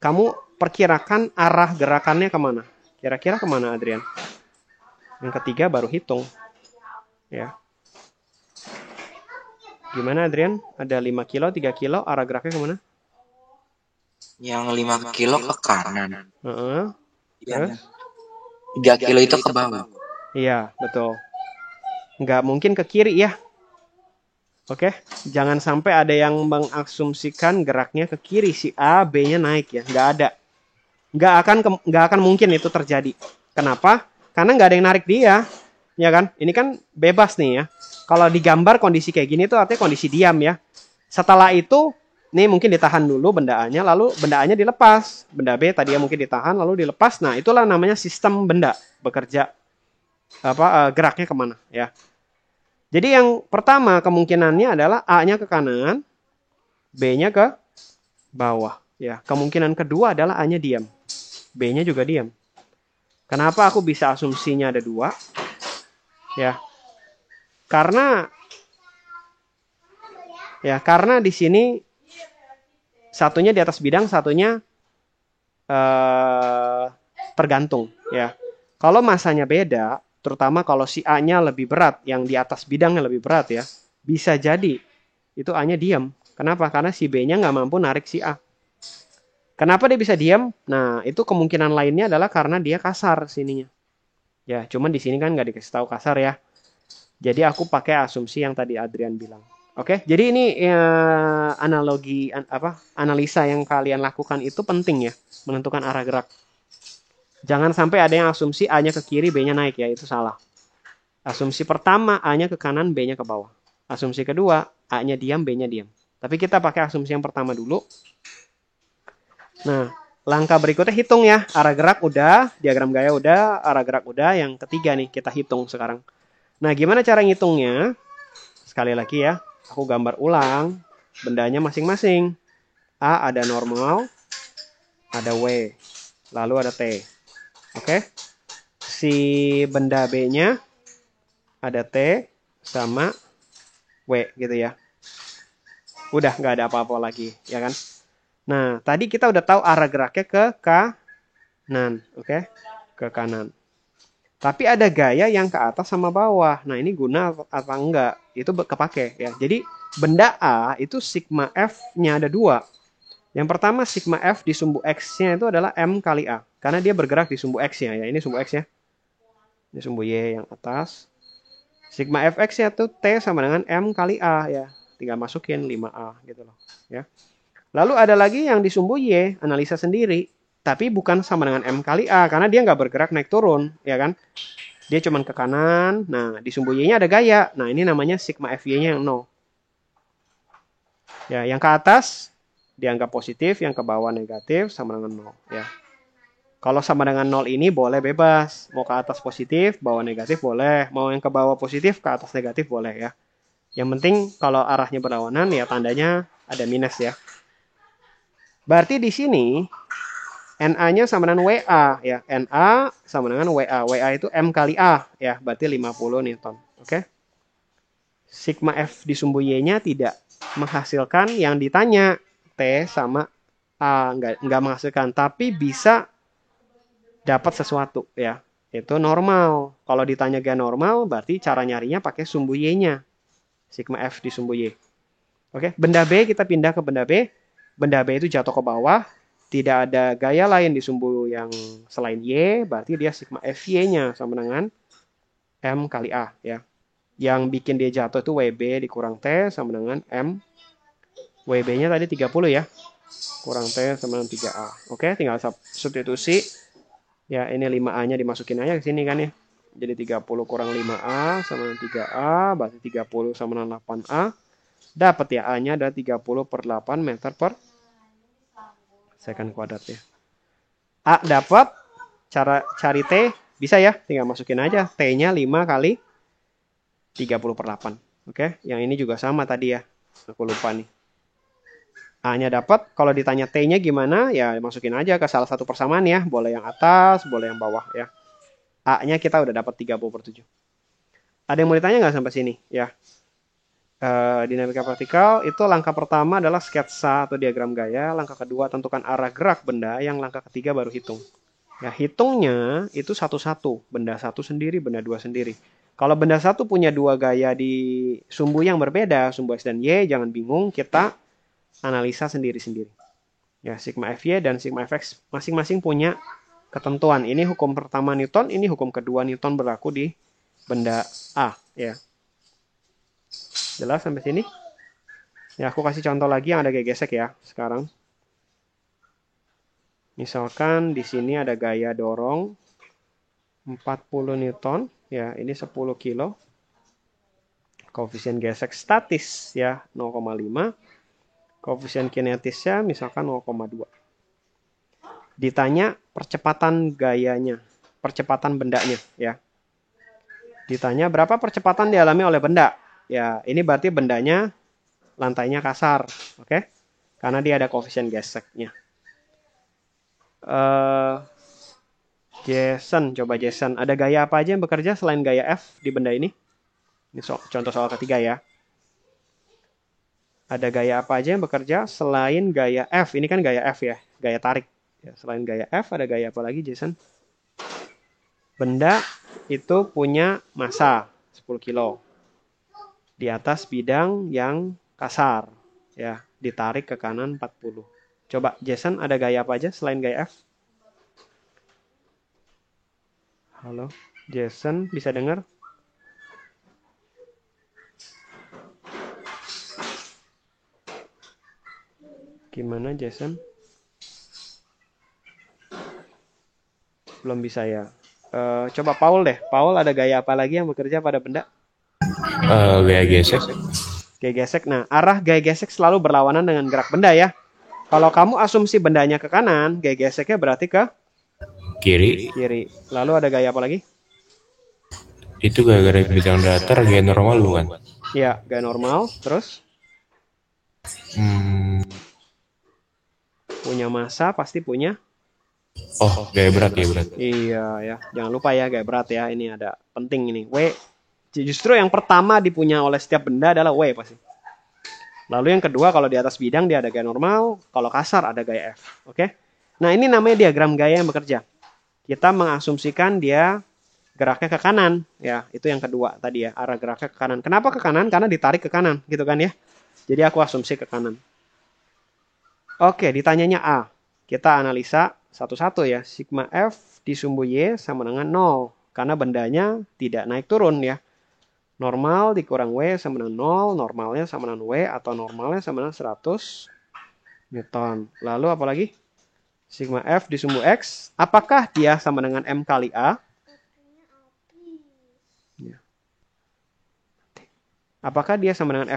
Speaker 1: kamu perkirakan arah gerakannya kemana. Kira-kira kemana, Adrian? Yang ketiga baru hitung. Ya. Gimana, Adrian? Ada 5 kilo, 3 kilo, arah geraknya kemana?
Speaker 4: Yang 5 kilo ke kanan.
Speaker 1: Terus?
Speaker 4: 3 kilo itu ke bawah.
Speaker 1: Iya, betul. Nggak mungkin ke kiri ya. Oke, jangan sampai ada yang mengasumsikan geraknya ke kiri, si A, B-nya naik ya. Nggak ada. Nggak akan mungkin itu terjadi. Kenapa? Karena nggak ada yang narik dia. Ya kan? Ini kan bebas nih ya. Kalau digambar kondisi kayak gini itu artinya kondisi diam ya. Setelah itu, nih mungkin ditahan dulu benda A-nya, lalu benda A-nya dilepas. Benda B tadi mungkin ditahan, lalu dilepas. Nah, itulah namanya sistem benda bekerja. Geraknya kemana ya. Jadi yang pertama kemungkinannya adalah A-nya ke kanan, B-nya ke bawah. Ya, kemungkinan kedua adalah A-nya diam, B-nya juga diam. Kenapa aku bisa asumsinya ada dua? Ya, karena di sini satunya di atas bidang, satunya tergantung. Ya, kalau masanya beda. Terutama kalau si A-nya lebih berat, yang di atas bidangnya lebih berat ya, bisa jadi itu A-nya diam. Kenapa? Karena si B-nya nggak mampu narik si A. Kenapa dia bisa diam? Nah, itu kemungkinan lainnya adalah karena dia kasar sininya. Ya, cuman di sini kan nggak dikasih tahu kasar ya. Jadi aku pakai asumsi yang tadi Adrian bilang. Oke, jadi ini analisa yang kalian lakukan itu penting ya, menentukan arah gerak. Jangan sampai ada yang asumsi A-nya ke kiri, B-nya naik ya, itu salah. Asumsi pertama A-nya ke kanan, B-nya ke bawah. Asumsi kedua A-nya diam, B-nya diam. Tapi kita pakai asumsi yang pertama dulu. Nah, langkah berikutnya hitung ya. Arah gerak udah, diagram gaya udah, arah gerak udah. Yang ketiga nih kita hitung sekarang. Nah, gimana cara ngitungnya? Sekali lagi ya, aku gambar ulang. Bendanya masing-masing. A ada normal, ada W, lalu ada T. Oke, si benda B-nya ada T sama W gitu ya. Udah nggak ada apa-apa lagi, ya kan? Nah, tadi kita udah tahu arah geraknya ke kanan, oke? Ke kanan. Tapi ada gaya yang ke atas sama bawah. Nah, ini guna atau enggak? Itu kepake ya. Jadi benda A itu sigma F-nya ada 2. Yang pertama, sigma F di sumbu X-nya itu adalah M kali A. Karena dia bergerak di sumbu X-nya. Ya, ini sumbu X ya. Ini sumbu Y yang atas. Sigma Fx-nya itu T sama dengan M kali A ya. Tinggal masukin 5A gitu loh. Ya. Lalu ada lagi yang di sumbu Y, analisa sendiri. Tapi bukan sama dengan M kali A. Karena dia nggak bergerak naik turun. Ya kan? Dia cuma ke kanan. Nah, di sumbu Y-nya ada gaya. Nah, ini namanya sigma Fy-nya yang 0. Ya, yang ke atas dianggap positif, yang ke bawah negatif sama dengan 0 ya. Kalau sama dengan 0 ini boleh bebas. Mau ke atas positif, bawah negatif boleh. Mau yang ke bawah positif, ke atas negatif boleh ya. Yang penting kalau arahnya berlawanan ya tandanya ada minus ya. Berarti di sini NA-nya sama dengan WA ya. NA sama dengan WA. WA itu M kali A ya. Berarti 50 Newton. Oke. Sigma F di sumbu Y-nya tidak menghasilkan yang ditanya. T sama A. Nggak menghasilkan. Tapi bisa dapat sesuatu ya. Itu normal. Kalau ditanya gaya normal berarti cara nyarinya pakai sumbu Y-nya. Sigma F di sumbu Y. Oke, benda B kita pindah ke benda B. Benda B itu jatuh ke bawah. Tidak ada gaya lain di sumbu yang selain Y. Berarti dia sigma Fy-nya sama dengan M kali A ya. Yang bikin dia jatuh itu WB dikurang T sama dengan M. WB-nya tadi 30 ya. Kurang T sama dengan 3A. Oke, tinggal substitusi. Ya, ini 5A-nya dimasukin aja ke sini kan ya. Jadi 30 kurang 5A sama dengan 3A. Berarti 30 sama dengan 8A. Dapat ya, A-nya ada 30 per 8 meter per second kuadrat ya. A dapat. Cara cari T bisa ya. Tinggal masukin aja. T-nya 5 kali 30 per 8. Oke, yang ini juga sama tadi ya. Aku lupa nih. A-nya dapat, kalau ditanya T-nya gimana, ya masukin aja ke salah satu persamaan ya. Boleh yang atas, boleh yang bawah ya. A-nya kita udah dapat 30/7. Ada yang mau ditanya nggak sampai sini? Ya. Dinamika vertikal, itu langkah pertama adalah sketsa atau diagram gaya. Langkah kedua, tentukan arah gerak benda. Yang langkah ketiga baru hitung. Ya, hitungnya itu satu-satu. Benda satu sendiri, benda dua sendiri. Kalau benda satu punya dua gaya di sumbu yang berbeda, sumbu X dan Y, jangan bingung, kita analisa sendiri-sendiri. Ya, sigma Fy dan sigma Fx masing-masing punya ketentuan. Ini hukum pertama Newton, ini hukum kedua Newton berlaku di benda A. Ya. Jelas sampai sini? Ya, aku kasih contoh lagi yang ada gaya gesek ya sekarang. Misalkan di sini ada gaya dorong 40 Newton. Ya, ini 10 kilo. Koefisien gesek statis ya 0,5. Koefisien kinetisnya misalkan 0,2. Ditanya percepatan gayanya, percepatan bendanya ya. Ditanya berapa percepatan dialami oleh benda. Ya, ini berarti bendanya lantainya kasar, oke? Karena dia ada koefisien geseknya. Jason, coba Jason, ada gaya apa aja yang bekerja selain gaya F di benda ini? Ini contoh soal ketiga ya. Ada gaya apa aja yang bekerja selain gaya F? Ini kan gaya F ya, gaya tarik. Ya, selain gaya F, ada gaya apa lagi, Jason? Benda itu punya massa 10 kilo. Di atas bidang yang kasar. Ya, ditarik ke kanan 40. Coba, Jason, ada gaya apa aja selain gaya F? Halo, Jason, bisa dengar? Gimana Jason? Belum bisa ya. Coba Paul deh. Paul ada gaya apa lagi yang bekerja pada benda?
Speaker 5: Gaya gesek.
Speaker 1: Gaya gesek. Nah, arah gaya gesek selalu berlawanan dengan gerak benda ya. Kalau kamu asumsi bendanya ke kanan, gaya geseknya berarti ke
Speaker 5: Kiri.
Speaker 1: Lalu ada gaya apa lagi?
Speaker 5: Itu gara-gara bidang datar gaya normal bukan?
Speaker 1: Iya, gaya normal. Terus? Punya massa pasti punya.
Speaker 5: Oh, gaya berat.
Speaker 1: Iya ya, jangan lupa ya gaya berat ya. Ini ada penting ini. W. Justru yang pertama dipunya oleh setiap benda adalah W pasti. Lalu yang kedua kalau di atas bidang dia ada gaya normal, kalau kasar ada gaya F. Oke? Nah, ini namanya diagram gaya yang bekerja. Kita mengasumsikan dia geraknya ke kanan, ya. Itu yang kedua tadi ya, arah geraknya ke kanan. Kenapa ke kanan? Karena ditarik ke kanan, gitu kan ya. Jadi aku asumsi ke kanan. Oke, ditanyanya A. Kita analisa satu-satu ya. Sigma F disumbu Y sama dengan 0. Karena bendanya tidak naik turun ya. Normal dikurang W sama dengan 0. Normalnya sama dengan W atau normalnya sama dengan 100 Newton. Lalu apa lagi? Sigma F disumbu X. Apakah dia sama dengan M kali A? Ya. Apakah dia sama dengan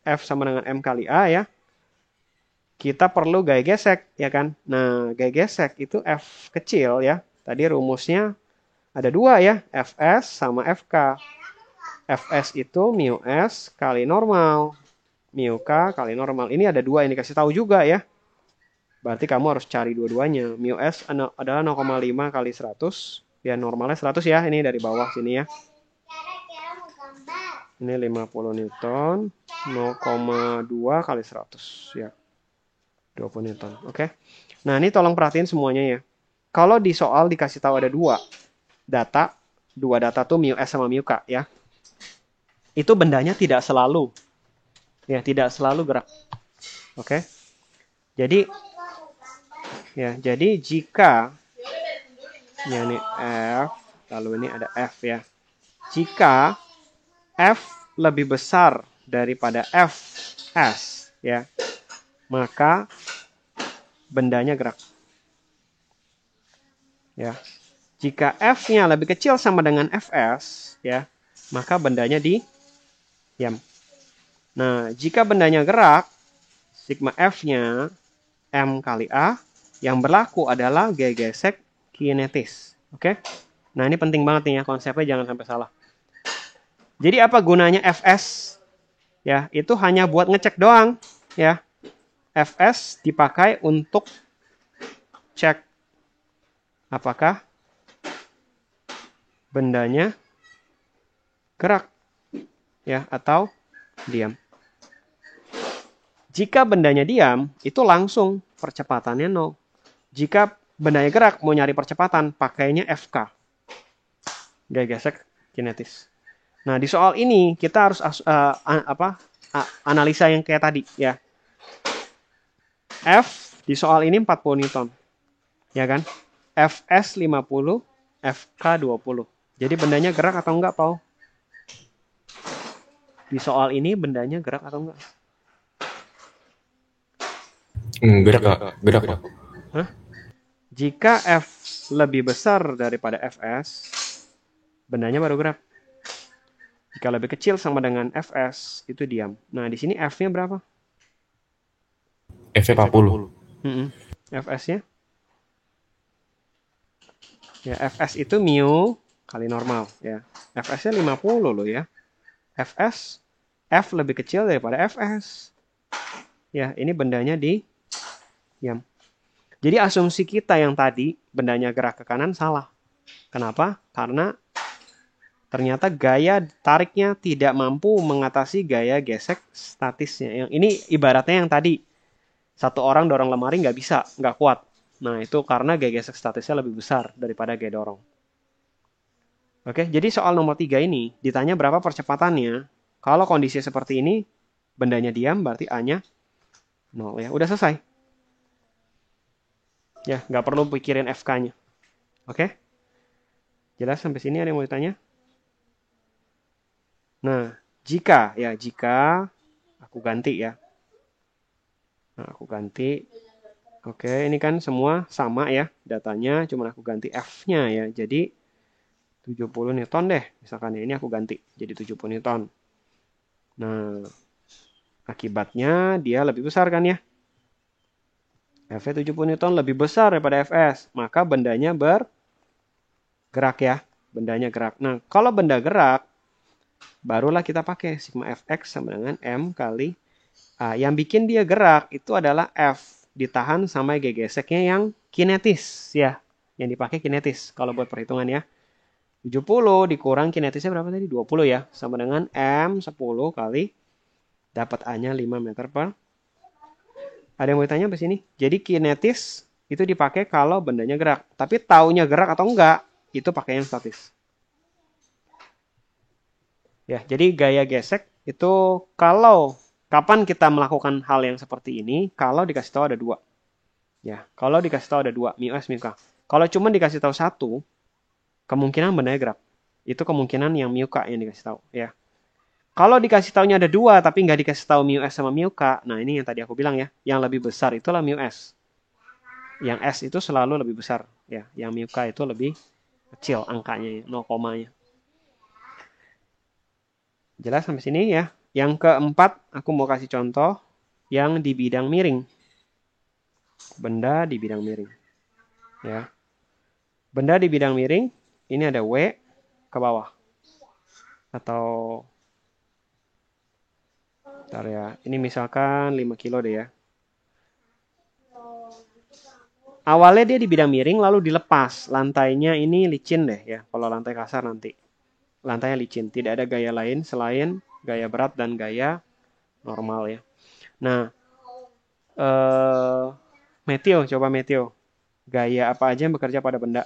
Speaker 1: F sama dengan M kali A ya? Kita perlu gaya gesek, ya kan? Nah, gaya gesek itu F kecil ya. Tadi rumusnya ada dua ya, Fs sama Fk. Fs itu mu S kali normal. Mu K kali normal. Ini ada dua, ini kasih tahu juga ya. Berarti kamu harus cari dua-duanya. Mu S adalah 0,5 kali 100. Ya, normalnya 100 ya. Ini dari bawah sini ya. Ini 50 Newton. 0,2 kali 100 ya. 20 Newton. Oke. Nah, ini tolong perhatiin semuanya ya. Kalau di soal dikasih tahu ada dua data tuh mu S sama mu K ya. Itu bendanya tidak selalu tidak selalu gerak. Oke. Jadi jika ini F, lalu ini ada F ya. Jika F lebih besar daripada Fs ya, maka bendanya gerak. Ya. Jika F-nya lebih kecil sama dengan Fs, ya, maka bendanya diam. Nah, jika bendanya gerak, sigma F-nya M kali A, yang berlaku adalah gaya gesek kinetis. Oke? Nah, ini penting banget nih ya, konsepnya jangan sampai salah. Jadi apa gunanya Fs? Ya, itu hanya buat ngecek doang, ya. Fs dipakai untuk cek apakah bendanya gerak ya atau diam. Jika bendanya diam, itu langsung percepatannya 0. Jika bendanya gerak, mau nyari percepatan, pakainya Fk. Gaya gesek kinetis. Nah, di soal ini kita harus analisa yang kayak tadi ya. F di soal ini 40 Newton. Ya kan? Fs 50, Fk 20. Jadi bendanya gerak atau enggak, Paul? Di soal ini bendanya gerak atau enggak?
Speaker 5: Gerak.
Speaker 1: Hah? Jika F lebih besar daripada Fs, bendanya baru gerak. Jika lebih kecil sama dengan Fs, itu diam. Nah, di sini F-nya berapa?
Speaker 5: F-nya 40.
Speaker 1: Fs-nya? Ya, Fs itu mu kali normal. Ya. Fs-nya 50 loh ya. F lebih kecil daripada Fs. Ya, ini bendanya diam. Jadi asumsi kita yang tadi, bendanya gerak ke kanan, salah. Kenapa? Karena ternyata gaya tariknya tidak mampu mengatasi gaya gesek statisnya. Yang ini ibaratnya yang tadi. Satu orang dorong lemari nggak bisa, nggak kuat. Nah, itu karena gaya gesek statisnya lebih besar daripada gaya dorong. Oke, jadi soal nomor 3 ini ditanya berapa percepatannya. Kalau kondisi seperti ini, bendanya diam, berarti A-nya 0 ya. Udah selesai. Ya, nggak perlu pikirin FK-nya. Oke? Jelas sampai sini ada yang mau ditanya? Nah, jika aku ganti ya. Nah, aku ganti. Oke, ini kan semua sama ya datanya, cuma aku ganti F-nya ya. Jadi 70 Newton deh. Misalkan ya, ini aku ganti jadi 70 Newton. Nah, akibatnya dia lebih besar kan ya. F-nya 70 Newton lebih besar daripada Fs. Maka bendanya bergerak ya. Bendanya gerak. Nah, kalau benda gerak, barulah kita pakai sigma Fx sama dengan M kali A. Yang bikin dia gerak itu adalah F ditahan sama gaya geseknya yang kinetis ya. Yang dipakai kinetis kalau buat perhitungan ya. 70 dikurang kinetisnya berapa tadi? 20 ya. Sama dengan M 10 kali dapat A-nya 5 meter per. Ada yang mau ditanya sampai sini? Jadi kinetis itu dipakai kalau bendanya gerak. Tapi taunya gerak atau enggak, itu pakai yang statis. Ya, jadi gaya gesek itu kalau kapan kita melakukan hal yang seperti ini, kalau dikasih tahu ada dua. Ya, kalau dikasih tahu ada 2, mu S, mu K. Kalau cuma dikasih tahu 1, kemungkinan bendanya gerak. Itu kemungkinan yang mu K yang dikasih tahu, ya. Kalau dikasih taunya ada 2, tapi nggak dikasih tahu mu S sama mu K, nah ini yang tadi aku bilang ya, yang lebih besar itulah mu S. Yang S itu selalu lebih besar, ya. Yang mu K itu lebih kecil angkanya, 0, komanya. Jelas sampai sini ya. Yang keempat, aku mau kasih contoh yang di bidang miring. Benda di bidang miring. Ya. Benda di bidang miring, ini ada W ke bawah. Atau, bentar ya, ini misalkan 5 kilo deh ya. Awalnya dia di bidang miring, lalu dilepas. Lantainya ini licin deh ya, kalau lantai kasar nanti. Lantainya licin, tidak ada gaya lain selain gaya berat dan gaya normal ya. Nah, Meteo, coba Meteo. Gaya apa aja yang bekerja pada benda?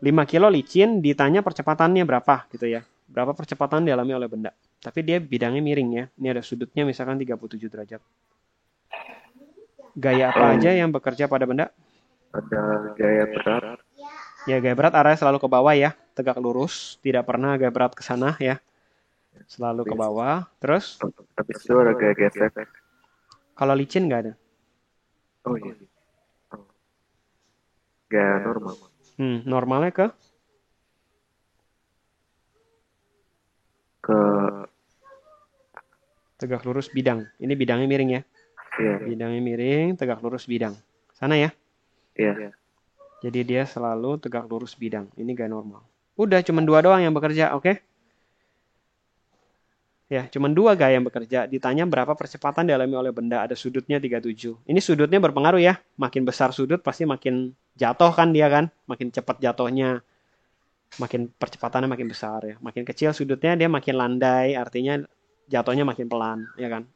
Speaker 1: 5 kilo licin, ditanya percepatannya berapa gitu ya. Berapa percepatan dialami oleh benda. Tapi dia bidangnya miring ya. Ini ada sudutnya misalkan 37 derajat. Gaya apa aja yang bekerja pada benda?
Speaker 6: Ada gaya berat.
Speaker 1: Ya, gaya berat arahnya selalu ke bawah ya. Tegak lurus, tidak pernah gaya berat ke sana ya. Selalu ke bawah. Terus?
Speaker 6: Habis itu ada gaya gesek.
Speaker 1: Kalau licin nggak ada?
Speaker 6: Oh iya. Gaya normal.
Speaker 1: Normalnya ke tegak lurus bidang. Ini bidangnya miring ya.
Speaker 6: Iya.
Speaker 1: Bidangnya miring, tegak lurus bidang. Sana ya.
Speaker 6: Iya.
Speaker 1: Jadi dia selalu tegak lurus bidang. Ini gaya normal. Udah, cuma 2 doang yang bekerja, oke? Ya, cuma 2 gaya yang bekerja. Ditanya berapa percepatan dialami oleh benda. Ada sudutnya 37. Ini sudutnya berpengaruh ya. Makin besar sudut pasti makin jatuh kan dia kan. Makin cepat jatuhnya. Makin percepatannya makin besar ya. Makin kecil sudutnya dia makin landai. Artinya jatuhnya makin pelan. Ya kan?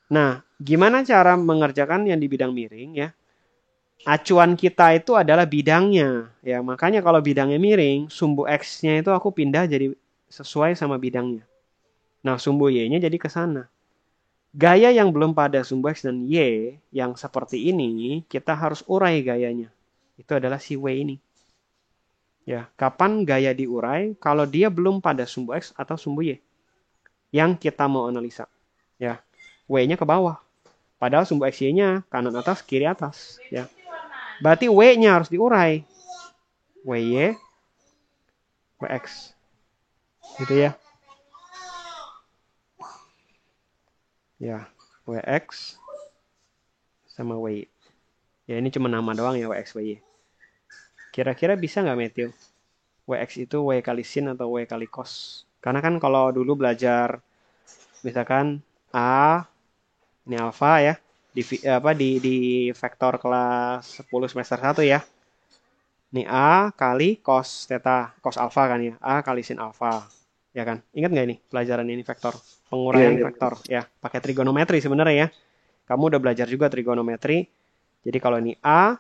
Speaker 1: Nah, gimana cara mengerjakan yang di bidang miring ya? Acuan kita itu adalah bidangnya. Ya, makanya kalau bidangnya miring, sumbu X-nya itu aku pindah jadi sesuai sama bidangnya. Nah, sumbu Y-nya jadi ke sana. Gaya yang belum pada sumbu X dan Y yang seperti ini, kita harus urai gayanya. Itu adalah si W ini. Ya, kapan gaya diurai? Kalau dia belum pada sumbu X atau sumbu Y. Yang kita mau analisa. Ya, W-nya ke bawah. Padahal sumbu X-Y-nya kanan atas, kiri atas. Ya. Berarti W-nya harus diurai. WY, WX. Gitu ya. Ya, WX sama WY. Ya, ini cuma nama doang ya, WX, WY. Kira-kira bisa nggak, Matthew? WX itu W kali sin atau W kali cos? Karena kan kalau dulu belajar, misalkan A, ini alfa ya, di vektor kelas 10 semester 1 ya. Ini A kali cos theta, cos alfa kan ya. A kali sin alfa. Ya kan? Ingat nggak ini pelajaran ini vektor? Penguraian vektor. Ya, pakai trigonometri sebenarnya ya. Kamu udah belajar juga trigonometri. Jadi kalau ini A,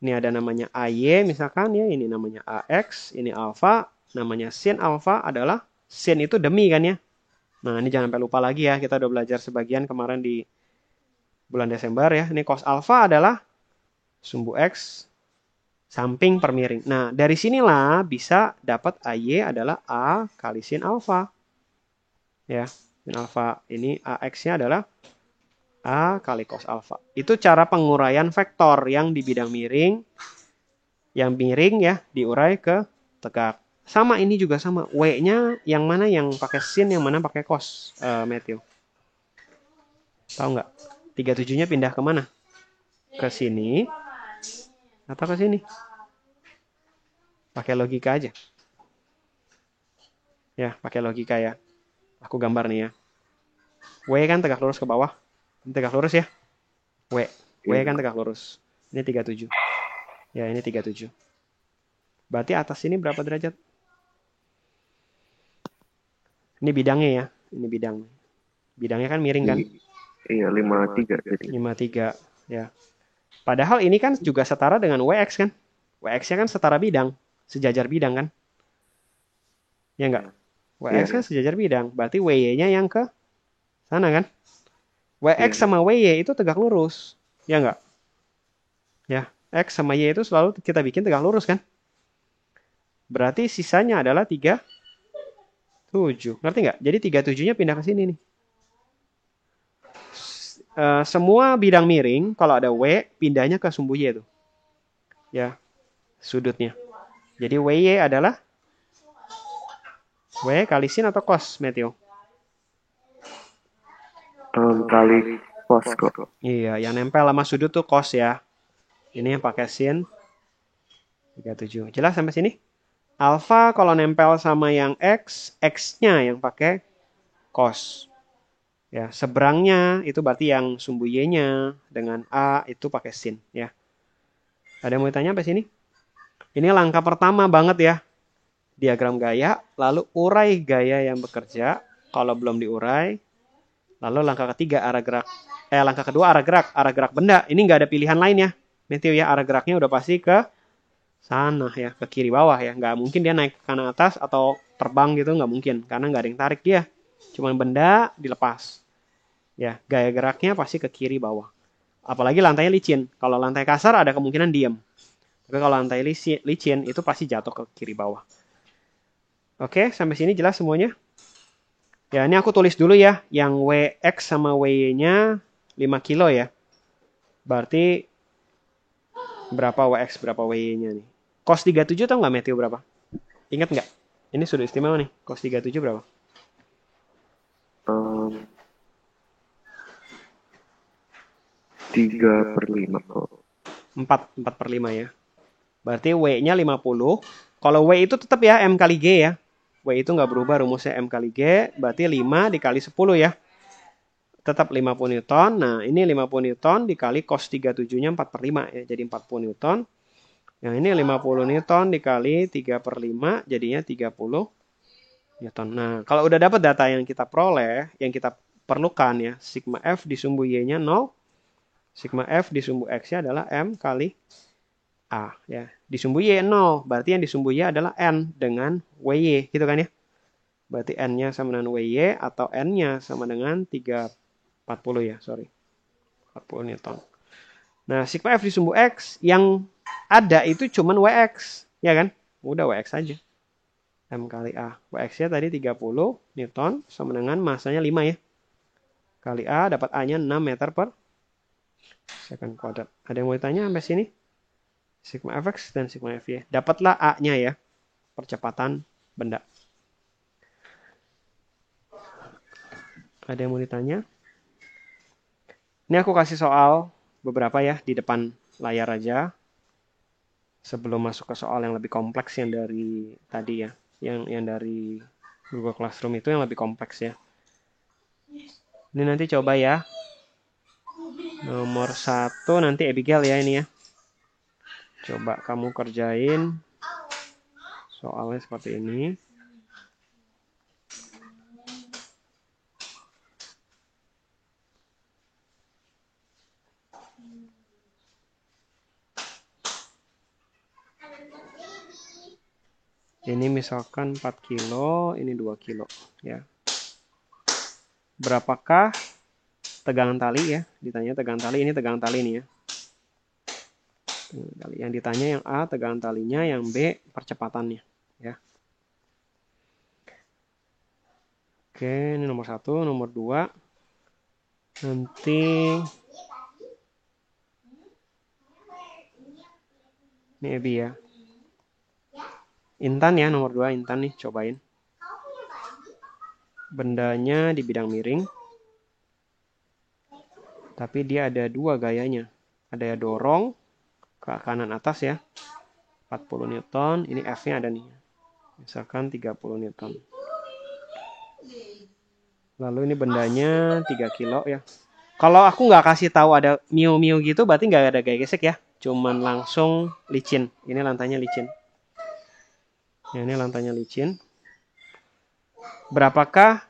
Speaker 1: ini ada namanya AY misalkan ya. Ini namanya AX, ini alfa. Namanya sin alfa adalah, sin itu demi kan ya. Nah, ini jangan sampai lupa lagi ya. Kita udah belajar sebagian kemarin di bulan Desember ya. Ini cos alfa adalah sumbu X samping per miring. Nah, dari sinilah bisa dapat AY adalah A kali sin alfa. Ya, sin alfa ini AX-nya adalah A kali cos alfa. Itu cara penguraian vektor yang di bidang miring. Yang miring ya, diurai ke tegak. Sama ini juga sama. W-nya yang mana yang pakai sin, yang mana pakai cos, Matthew? Tahu nggak? 37-nya pindah ke mana? Ke sini atau ke sini? Pakai logika aja. Ya, pakai logika ya. Aku gambar nih ya. W kan tegak lurus ke bawah. Ini tegak lurus ya. W kan tegak lurus. Ini 37. Ya, ini 37. Berarti atas sini berapa derajat? Ini bidangnya ya. Ini bidang. Bidangnya kan miring kan?
Speaker 6: Iya, 53 jadi.
Speaker 1: 53 ya. Padahal ini kan juga setara dengan WX kan? WX-nya kan setara bidang, sejajar bidang kan? Ya enggak? WX kan sejajar bidang, berarti WY-nya yang ke sana kan? WX sama WY itu tegak lurus. Ya nggak? Ya, X sama Y itu selalu kita bikin tegak lurus kan? Berarti sisanya adalah 37. Ngerti nggak? Jadi 37-nya pindah ke sini nih. Semua bidang miring, kalau ada W, pindahnya ke sumbu Y itu. Ya, sudutnya. Jadi WY adalah W kali sin atau cos, Matthew?
Speaker 6: Kali cos kok.
Speaker 1: Iya, yang nempel sama sudut tuh cos ya. Ini yang pakai sin 37. Jelas sampai sini? Alfa kalau nempel sama yang X, X-nya yang pakai cos. Ya, seberangnya itu berarti yang sumbu Y-nya dengan A itu pakai sin ya. Ada yang mau ditanya sampai sini? Ini langkah pertama banget ya. Diagram gaya, lalu urai gaya yang bekerja. Kalau belum diurai, lalu langkah ketiga langkah kedua arah gerak benda. Ini nggak ada pilihan lain ya. Matthew ya, arah geraknya udah pasti ke sana ya, ke kiri bawah ya. Nggak mungkin dia naik ke kanan atas atau terbang gitu, nggak mungkin. Karena nggak ada yang tarik dia. Cuman benda dilepas. Ya, gaya geraknya pasti ke kiri bawah. Apalagi lantainya licin. Kalau lantai kasar ada kemungkinan diam. Tapi kalau lantai licin itu pasti jatuh ke kiri bawah. Oke, sampai sini jelas semuanya? Ya, ini aku tulis dulu ya. Yang WX sama WY-nya 5 kilo ya. Berarti berapa WX, berapa WY-nya nih? Cos 37 tau nggak Matthew berapa? Ingat nggak? Ini sudut istimewa nih. Cos 37 berapa?
Speaker 6: 3/5 kok.
Speaker 1: 4/5 ya. Berarti W-nya 50. Kalau W itu tetap ya M kali G ya. W itu nggak berubah rumusnya M kali G. Berarti 5 dikali 10 ya. Tetap 50 Newton. Nah ini 50 Newton dikali cos 37-nya 4/5 ya. Jadi 40 Newton. Yang ini 50 Newton dikali 3/5 jadinya 30 Newton. Nah kalau udah dapat data yang kita peroleh, yang kita perlukan ya. Sigma F di sumbu Y-nya 0. Sigma F di sumbu X-nya adalah M kali A ya. Di sumbu Y 0, berarti yang di sumbu Y adalah N dengan WY, gitu kan ya. Berarti N-nya sama dengan WY atau N-nya sama dengan 340 ya, sorry. 40 Newton. Nah, sigma F di sumbu X yang ada itu cuman WX, ya kan? Udah WX aja. M kali A. WX-nya tadi 30 Newton sama dengan masanya 5 ya. Kali A dapat A-nya 6 meter per second kuadrat. Ada yang mau ditanya sampai sini? Sigma Fx dan sigma Fy. Dapatlah A-nya ya. Percepatan benda. Ada yang mau ditanya? Ini aku kasih soal beberapa ya di depan layar aja. Sebelum masuk ke soal yang lebih kompleks yang dari tadi ya. Yang dari Google Classroom itu yang lebih kompleks ya. Ini nanti coba ya. Nomor 1 nanti Abigail ya ini ya. Coba kamu kerjain soalnya seperti ini. Ini misalkan 4 kilo, ini 2 kilo ya. Berapakah tegangan tali ya? Ditanya tegangan tali, ini tegangan tali nih ya. Yang ditanya yang A tegangan talinya, yang B percepatannya ya. Oke, ini nomor 1, nomor 2. Nanti ini Ebi ya. Intan ya, nomor 2 Intan nih, cobain. Bendanya di bidang miring. Tapi dia ada 2 gayanya. Ada yang dorong ke kanan atas ya. 40 Newton, ini F-nya ada nih. Misalkan 30 Newton. Lalu ini bendanya 3 kilo ya. Kalau aku nggak kasih tahu ada miu-miu gitu, berarti nggak ada gaya gesek ya. Cuman langsung licin. Ini lantainya licin. Ya, ini lantainya licin. Berapakah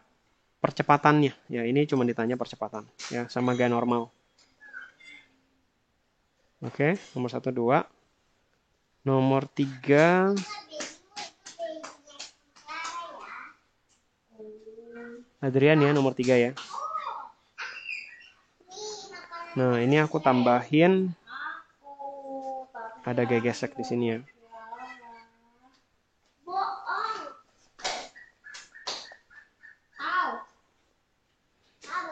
Speaker 1: percepatannya? Ya, ini cuma ditanya percepatan. Ya, sama gaya normal. Oke, nomor 1, 2. Nomor 3. Adrian ya, nomor 3 ya. Nah, ini aku tambahin ada gesek di sini ya.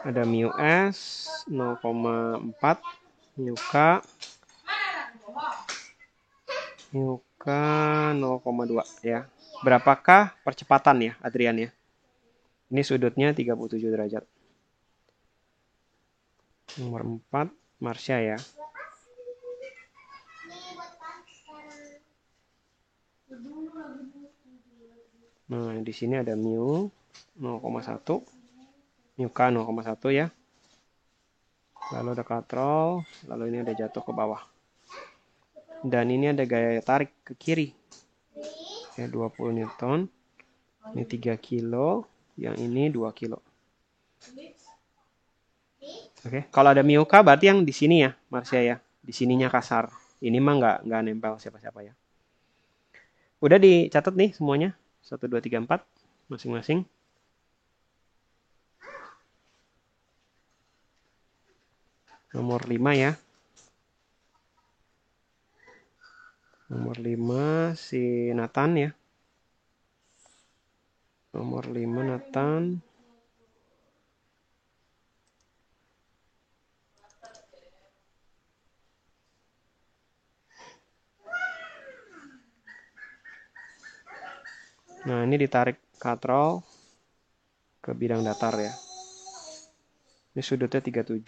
Speaker 1: Ada mu S 0,4, mu K 0,2 ya. Berapakah percepatan ya, Adrian ya? Ini sudutnya 37 derajat. Nomor 4, Marsha ya. Nah, di sini ada mu 0,1, mu K 0,1 ya. Lalu ada katrol, lalu ini ada jatuh ke bawah. Dan ini ada gaya tarik ke kiri. Ya, 20 Newton. Ini 3 kilo, yang ini 2 kilo. Oke, kalau ada mu K berarti yang di sini ya, Marsha ya. Di sininya kasar. Ini mah nggak nempel siapa-siapa ya. Udah dicatat nih semuanya. 1, 2, 3, 4 masing-masing. Nomor 5 ya. Nomor 5 si Nathan ya. Nomor 5 Nathan. Nah, ini ditarik katrol ke bidang datar ya. Ini sudutnya 37.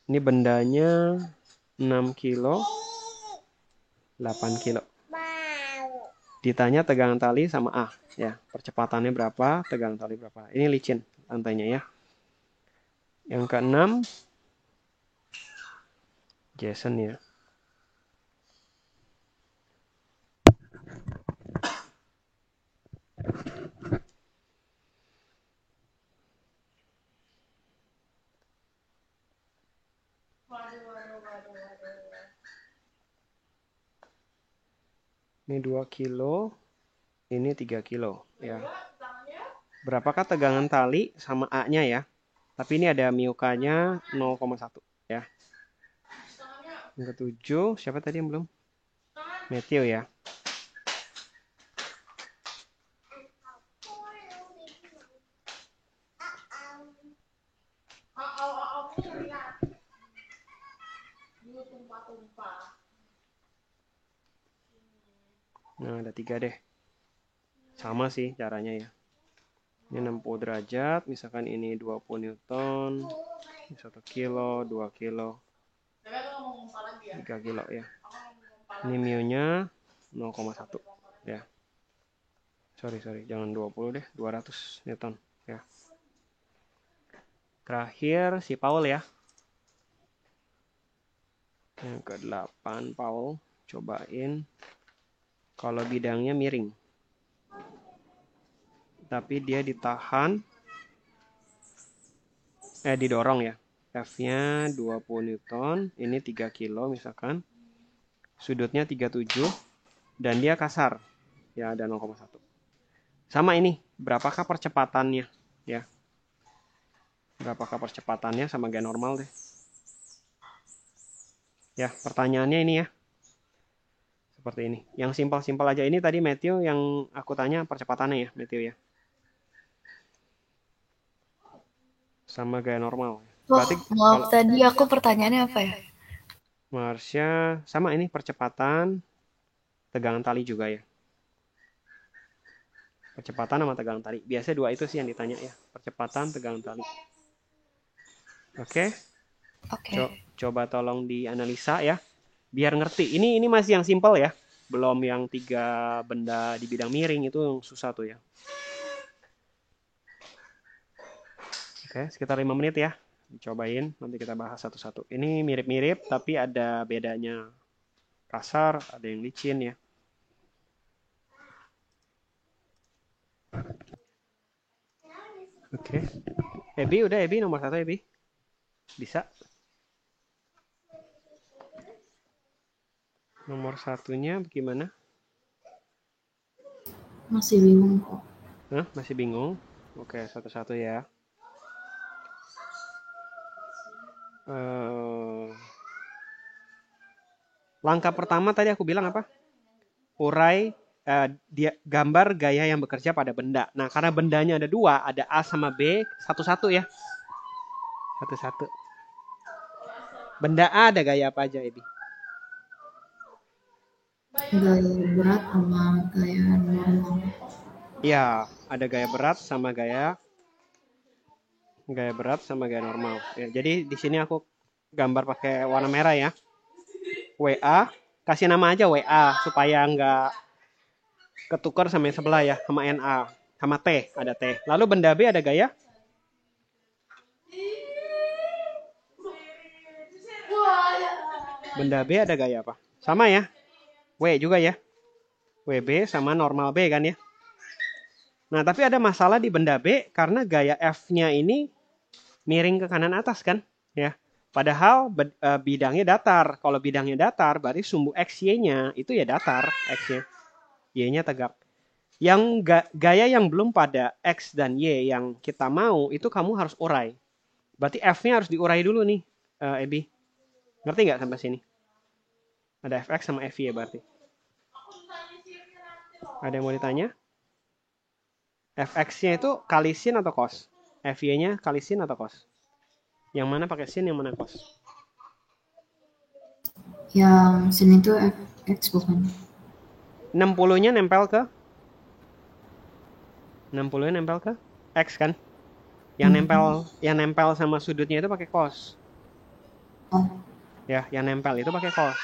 Speaker 1: Ini bendanya 6 kilo, 8 kilo. Ditanya tegangan tali sama A ya. Percepatannya berapa, tegangan tali berapa. Ini licin lantainya ya. Yang keenam Jason ya. Ini 2 kilo, ini 3 kilo ya. Berapakah tegangan tali sama A-nya ya? Tapi ini ada mu K-nya 0,1 ya. Yang ketujuh, siapa tadi yang belum? Matthew ya. Nah, ada 3 deh. Sama sih caranya ya. Ini 60 derajat, misalkan ini 20 Newton, 1 kilo, 2 kilo, 3 kilo ya. Ini mu-nya 0,1 ya. Sorry, jangan 20 deh, 200 Newton ya. Terakhir si Paul ya. Yang ke-8 Paul, cobain kalau bidangnya miring. Tapi dia ditahan, didorong ya. F-nya 20 Newton, ini 3 kilo misalkan. Sudutnya 37 dan dia kasar. Ya, ada 0,1. Sama ini, berapakah percepatannya ya? Berapakah percepatannya sama gaya normal deh. Ya, pertanyaannya ini ya. Seperti ini. Yang simpel-simpel aja ini tadi Matthew yang aku tanya percepatannya ya, Matthew ya. Sama gaya normal.
Speaker 2: Berarti maaf tadi aku pertanyaannya apa ya?
Speaker 1: Marsha sama ini percepatan, tegangan tali juga ya. Percepatan sama tegangan tali. Biasanya 2 itu sih yang ditanya ya. Percepatan, tegangan tali. Oke. Coba tolong dianalisa ya. Biar ngerti. Ini masih yang simpel ya. Belum yang 3 benda di bidang miring itu yang susah tuh ya. Oke, sekitar 5 menit ya. Dicobain, nanti kita bahas satu-satu. Ini mirip-mirip tapi ada bedanya. Kasar, ada yang licin ya. Oke. Ebi udah, Ebi nomor 1 Ebi. Bisa. Nomor 1-nya gimana?
Speaker 2: Masih bingung kok.
Speaker 1: Hah? Masih bingung? Oke, satu-satu ya. Eh, langkah pertama tadi aku bilang apa? Urai gambar gaya yang bekerja pada benda. Nah, karena bendanya ada dua, ada A sama B, satu-satu ya. Satu-satu. Benda A ada gaya apa aja, Ebi?
Speaker 2: Gaya berat sama gaya normal.
Speaker 1: Iya, ada gaya berat sama gaya berat sama gaya normal. Ya, jadi di sini aku gambar pakai warna merah ya. WA, kasih nama aja WA supaya nggak ketukar sama yang sebelah ya, sama NA, sama T, ada T. Lalu benda B ada gaya? Benda B ada gaya apa? Sama ya, W juga ya. WB sama normal B kan ya. Nah, tapi ada masalah di benda B karena gaya F-nya ini miring ke kanan atas kan, ya. Padahal bidangnya datar. Kalau bidangnya datar, berarti sumbu XY-nya itu ya datar, X-nya. Y-nya tegak. Yang gaya yang belum pada X dan Y yang kita mau, itu kamu harus urai. Berarti F-nya harus diurai dulu nih, Ebi. Ngerti nggak sampai sini? Ada Fx sama Fy berarti. Ada yang mau ditanya? Fx-nya itu kali sin atau cos? Fy-nya kali sin atau cos? Yang mana pakai sin, yang mana cos?
Speaker 2: Yang sin itu X bukan?
Speaker 1: 60-nya nempel ke? 60-nya nempel ke? X kan? Yang nempel sama sudutnya itu pakai cos.
Speaker 2: Oh.
Speaker 1: Ya, yang nempel itu pakai cos.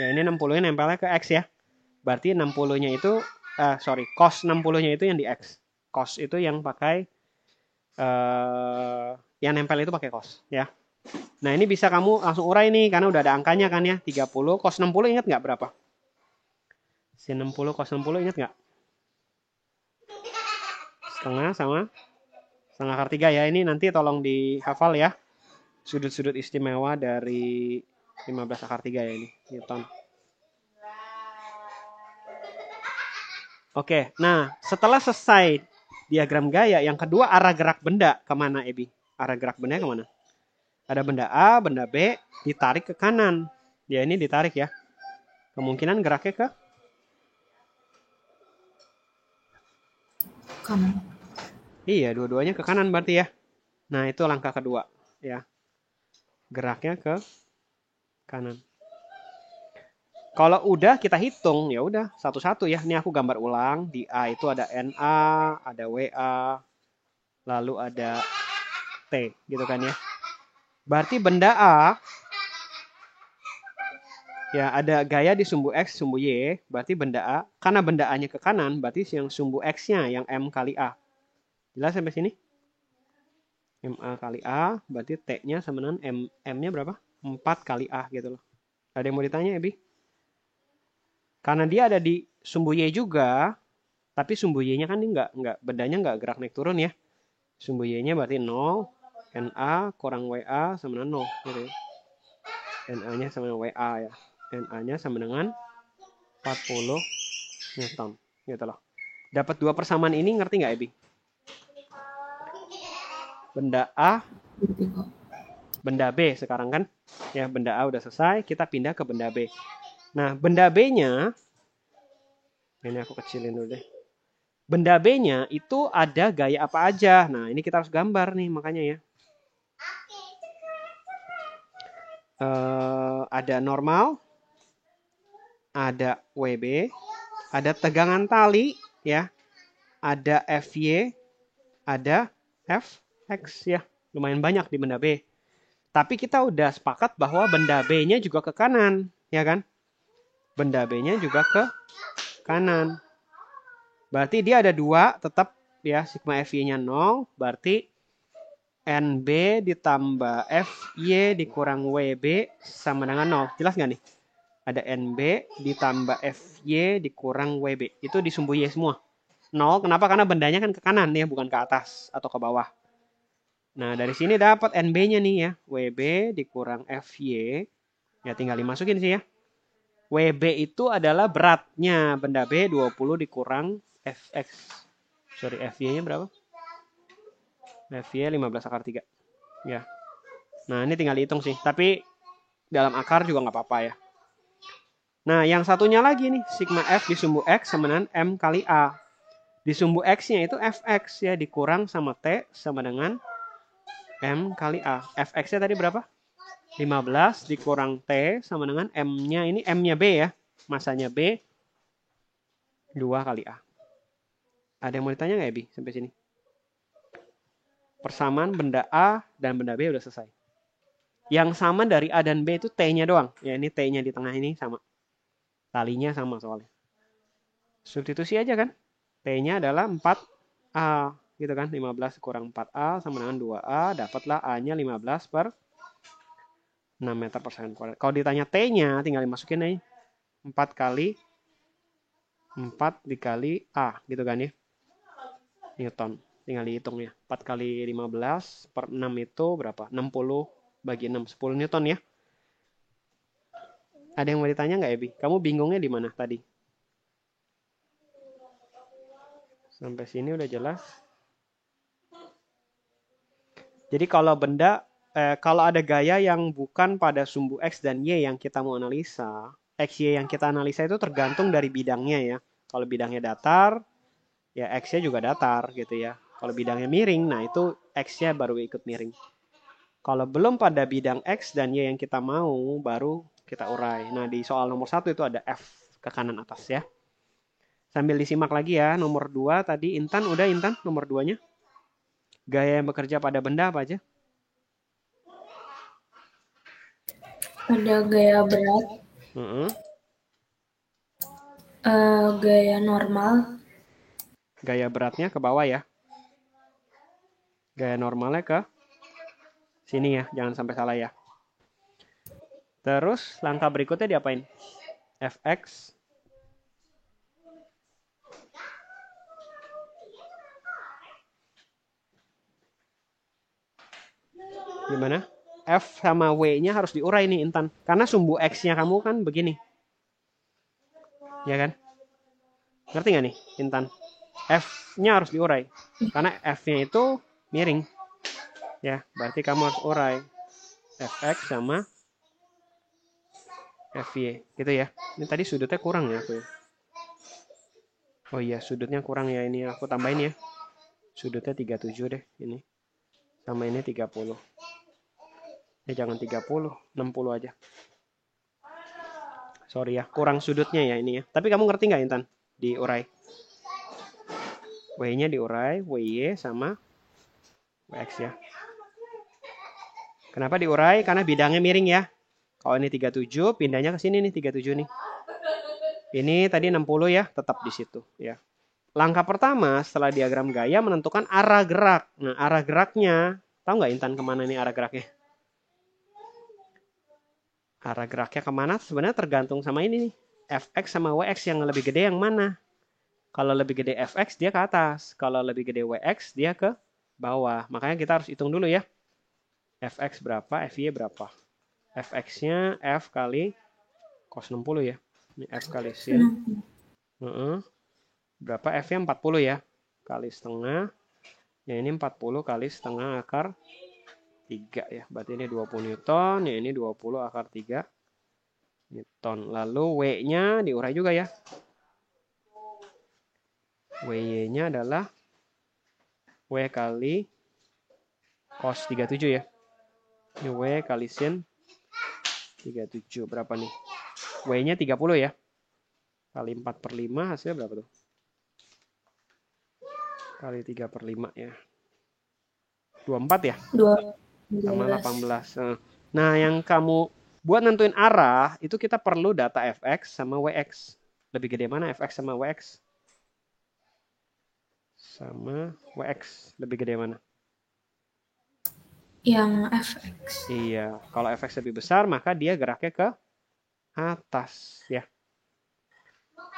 Speaker 1: Ya, ini 60-nya nempelnya ke X ya. Berarti 60-nya itu, cos 60-nya itu yang di X. Cos itu yang pakai, yang nempel itu pakai cos ya. Nah, ini bisa kamu langsung urai nih, karena udah ada angkanya kan ya. 30, cos 60 ingat nggak berapa? Sin 60, cos 60 ingat nggak? Setengah sama setengah akar 3 ya. Ini nanti tolong dihafal ya. Sudut-sudut istimewa dari 15 akar 3 ya ini. Newton. Oke, nah setelah selesai diagram gaya, yang kedua arah gerak benda kemana, Ebi? Arah gerak benda kemana? Ada benda A, benda B, ditarik ke kanan. Ya ini ditarik ya. Kemungkinan geraknya ke
Speaker 2: Kanan.
Speaker 1: Iya, dua-duanya ke kanan berarti ya. Nah, itu langkah kedua ya. Geraknya ke kanan. Kalau udah kita hitung, ya udah satu-satu ya. Ini aku gambar ulang. Di A itu ada NA, ada WA, lalu ada T, gitu kan ya. Berarti benda A, ya ada gaya di sumbu X, sumbu Y, berarti benda A. Karena benda A-nya ke kanan, berarti yang sumbu X-nya yang M kali A. Jelas sampai sini? MA kali A, berarti T-nya sama dengan M-nya berapa? 4 kali A gitu loh. Ada yang mau ditanya, Ebi? Karena dia ada di sumbu Y juga, tapi sumbu Y-nya kan nggak bendanya nggak gerak naik turun ya. Sumbu Y-nya berarti 0, NA kurang WA sama dengan 0. Gitu ya. NA-nya sama dengan WA ya. NA-nya sama dengan 40 Newton. Gitu loh. Dapat dua persamaan ini, ngerti nggak, Ebi? Benda A, benda B sekarang kan. Ya, benda A udah selesai, kita pindah ke benda B. Nah, benda B-nya, ini aku kecilin dulu deh. Benda B-nya itu ada gaya apa aja. Nah, ini kita harus gambar nih, makanya ya. Ada normal, ada WB, ada tegangan tali, ya, ada FY, ada FX, ya. Lumayan banyak di benda B. Tapi kita udah sepakat bahwa benda B-nya juga ke kanan, ya kan? Benda B-nya juga ke kanan. Berarti dia ada dua, tetap ya sigma FY-nya 0, berarti NB ditambah FY dikurang WB sama dengan 0. Jelas nggak nih? Ada NB ditambah FY dikurang WB. Itu di sumbu Y semua. 0, kenapa? Karena bendanya kan ke kanan ya, bukan ke atas atau ke bawah. Nah, dari sini dapat NB-nya nih ya. WB dikurang FY. Ya tinggal dimasukin sih ya. WB itu adalah beratnya benda B, 20 dikurang Fx. Sorry, Fy-nya berapa? Fy 15 akar 3. Ya. Nah, ini tinggal dihitung sih. Tapi dalam akar juga nggak apa-apa ya. Nah, yang satunya lagi nih, sigma F di sumbu X sama dengan M kali A. Di sumbu X-nya itu Fx ya, dikurang sama T sama dengan M kali A. Fx-nya tadi berapa? 15 dikurang T sama dengan M-nya ini, M-nya B ya. Masanya B, 2 kali A. Ada yang mau ditanya nggak ya, Bi? Sampai sini. Persamaan benda A dan benda B udah selesai. Yang sama dari A dan B itu T-nya doang. Ya, ini T-nya di tengah ini sama. Talinya sama soalnya. Substitusi aja kan. T-nya adalah 4A. Gitu kan. 15 kurang 4A sama dengan 2A. Dapatlah A-nya 15 per 6 meter per second kuadrat. Kalau ditanya T-nya, tinggal dimasukin aja. 4 kali 4 dikali A. Gitu kan ya. Newton. Tinggal dihitung ya. 4 kali 15 per 6 itu berapa? 60 bagi 6. 10 Newton ya. Ada yang mau ditanya nggak, Ebi? Kamu bingungnya di mana tadi? Sampai sini udah jelas. Jadi kalau kalau ada gaya yang bukan pada sumbu X dan Y yang kita mau analisa, X, Y yang kita analisa itu tergantung dari bidangnya ya. Kalau bidangnya datar, ya X-nya juga datar gitu ya. Kalau bidangnya miring, nah itu X-nya baru ikut miring. Kalau belum pada bidang X dan Y yang kita mau, baru kita urai. Nah, di soal nomor 1 itu ada F ke kanan atas ya. Sambil disimak lagi ya, nomor 2 tadi Intan, udah Intan nomor 2-nya. Gaya yang bekerja pada benda apa aja?
Speaker 2: Ada gaya berat, gaya normal,
Speaker 1: Gaya beratnya ke bawah ya. Gaya normalnya ke sini ya, jangan sampai salah ya. Terus langkah berikutnya diapain? Fx gimana? F sama W-nya harus diurai nih Intan. Karena sumbu X-nya kamu kan begini. Ya kan? Ngerti nggak nih Intan? F-nya harus diurai. Karena F-nya itu miring. Ya, berarti kamu harus urai. Fx sama Fy. Gitu ya. Ini tadi sudutnya kurang ya aku ya. Oh iya, sudutnya kurang ya. Ini aku tambahin ya. Sudutnya 37 deh ini. Sama ini 30. Jangan 30, 60 aja. Sorry ya, kurang sudutnya ya ini ya. Tapi kamu ngerti nggak Intan? Diurai. W-nya diurai, WY sama WX ya. Kenapa diurai? Karena bidangnya miring ya. Kalau ini 37, pindahnya ke sini nih 37 nih. Ini tadi 60 ya, tetap di situ ya. Langkah pertama setelah diagram gaya menentukan arah gerak. Nah, arah geraknya, tahu nggak Intan kemana nih arah geraknya? Arah geraknya kemana sebenarnya tergantung sama ini nih. Fx sama Wx yang lebih gede yang mana? Kalau lebih gede Fx dia ke atas. Kalau lebih gede Wx dia ke bawah. Makanya kita harus hitung dulu ya. Fx berapa, Fy berapa. Fx-nya F kali cos 60 ya. Ini F kali sin. Berapa? F-nya 40 ya. Kali setengah. Ya ini 40 kali setengah akar 3 ya. Berarti ini 20 Newton. Ya ini 20 akar 3 Newton. Lalu W-nya diurai juga ya. WY-nya adalah W kali cos 37 ya. Ini W kali sin 37. Berapa nih? W-nya 30 ya. Kali 4 per 5 hasilnya berapa tuh? Kali 3 per 5 ya. 24 ya?
Speaker 2: 2,
Speaker 1: Sama 18. Nah, yang kamu buat nentuin arah, itu kita perlu data Fx sama Wx. Lebih gede mana Fx sama Wx? Sama Wx. Lebih gede mana?
Speaker 2: yang Fx.
Speaker 1: Iya, kalau Fx lebih besar, maka dia geraknya ke atas ya.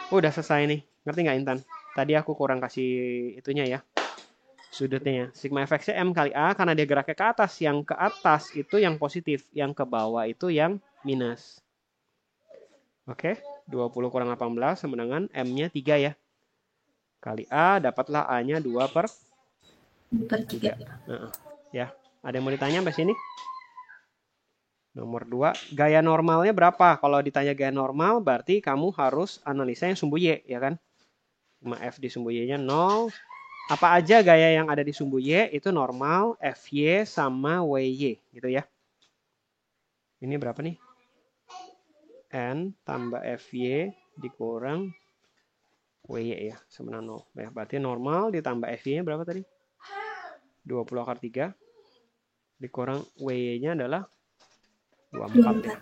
Speaker 1: Udah selesai nih. Ngerti nggak Intan? Tadi aku kurang kasih itunya ya. Sudutnya. Sigma Fx-nya M kali A karena dia geraknya ke atas. Yang ke atas itu yang positif. Yang ke bawah itu yang minus. Oke. 20 kurang 18 sama dengan M-nya 3 ya. Kali A dapatlah A-nya 2 per
Speaker 2: 3.
Speaker 1: Ya. Ada yang mau ditanya sampai sini? Nomor 2, gaya normalnya berapa? Kalau ditanya gaya normal, berarti kamu harus analisa yang sumbu Y, ya kan? Sigma F di sumbu Y-nya 0. Apa aja gaya yang ada di sumbu Y itu normal, Fy sama Wy, gitu ya. Ini berapa nih? N tambah Fy dikurang Wy ya, sama 0. Ya, berarti normal ditambah Fy-nya berapa tadi? 20 akar 3 dikurang Wy-nya adalah 24 ya.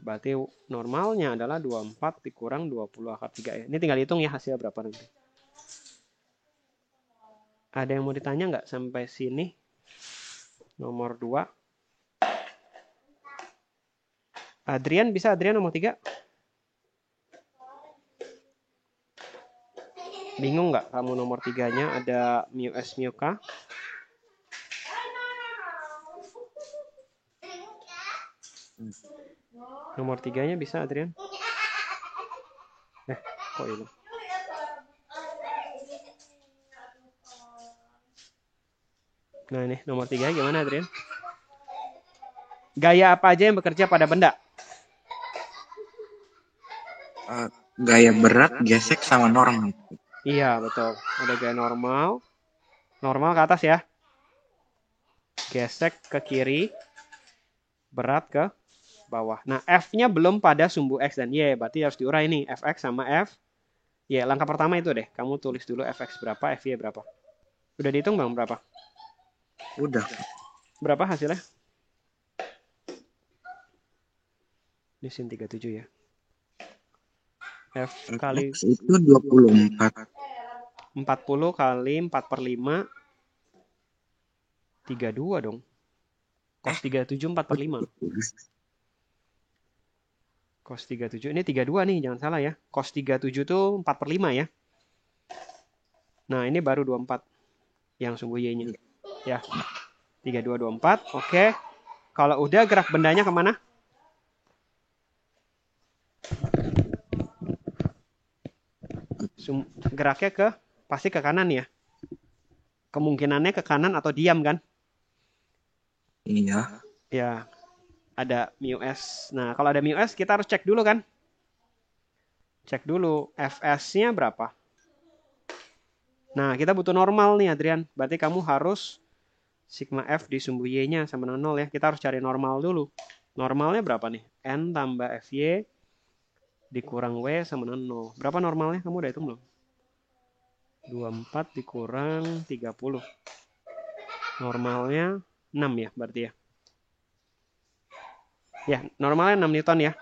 Speaker 1: Berarti normalnya adalah 24 dikurang 20 akar 3 ya. Ini tinggal hitung ya hasilnya berapa nanti. Ada yang mau ditanya nggak sampai sini? Nomor 2. Adrian bisa, Adrian nomor 3. Bingung nggak kamu nomor 3-nya ada mu S mu K? Nomor 3-nya bisa, Adrian? Kok ini? Nah ini nomor 3 gimana, Adrian? Gaya apa aja yang bekerja pada benda?
Speaker 4: Gaya berat, gesek, sama normal.
Speaker 1: Iya, betul. Ada gaya normal. Normal ke atas ya. Gesek ke kiri. Berat ke bawah. Nah, F-nya belum pada sumbu X dan Y. Berarti harus diurai nih. Fx sama F. Ya, langkah pertama itu deh. Kamu tulis dulu Fx berapa, Fy berapa. Udah dihitung bang berapa?
Speaker 4: Udah.
Speaker 1: Berapa hasilnya? Ini sin 37 ya. F kali
Speaker 4: X itu 24.
Speaker 1: 40 kali 4 per 5. 32 dong. Cos 37 4 per 5. Cos 37. Ini 32 nih, jangan salah ya. Cos 37 tuh 4 per 5 ya. Nah, ini baru 24. Yang sumbu Y-nya. Ya. 32, 24. Oke. Kalau udah gerak bendanya kemana? Geraknya pasti ke kanan ya. Kemungkinannya ke kanan atau diam kan?
Speaker 4: Iya.
Speaker 1: Ya. Ada mu S. Nah, kalau ada mu S kita harus cek dulu kan? Cek dulu Fs-nya berapa. Nah, kita butuh normal nih Adrian. Berarti kamu harus sigma F di sumbu Y-nya sama dengan 0 ya. Kita harus cari normal dulu. Normalnya berapa nih? N tambah Fy dikurang W sama dengan 0. Berapa normalnya? Kamu udah hitung belum? 24 dikurang 30. Normalnya 6 ya berarti ya. Ya, normalnya 6 Newton ya.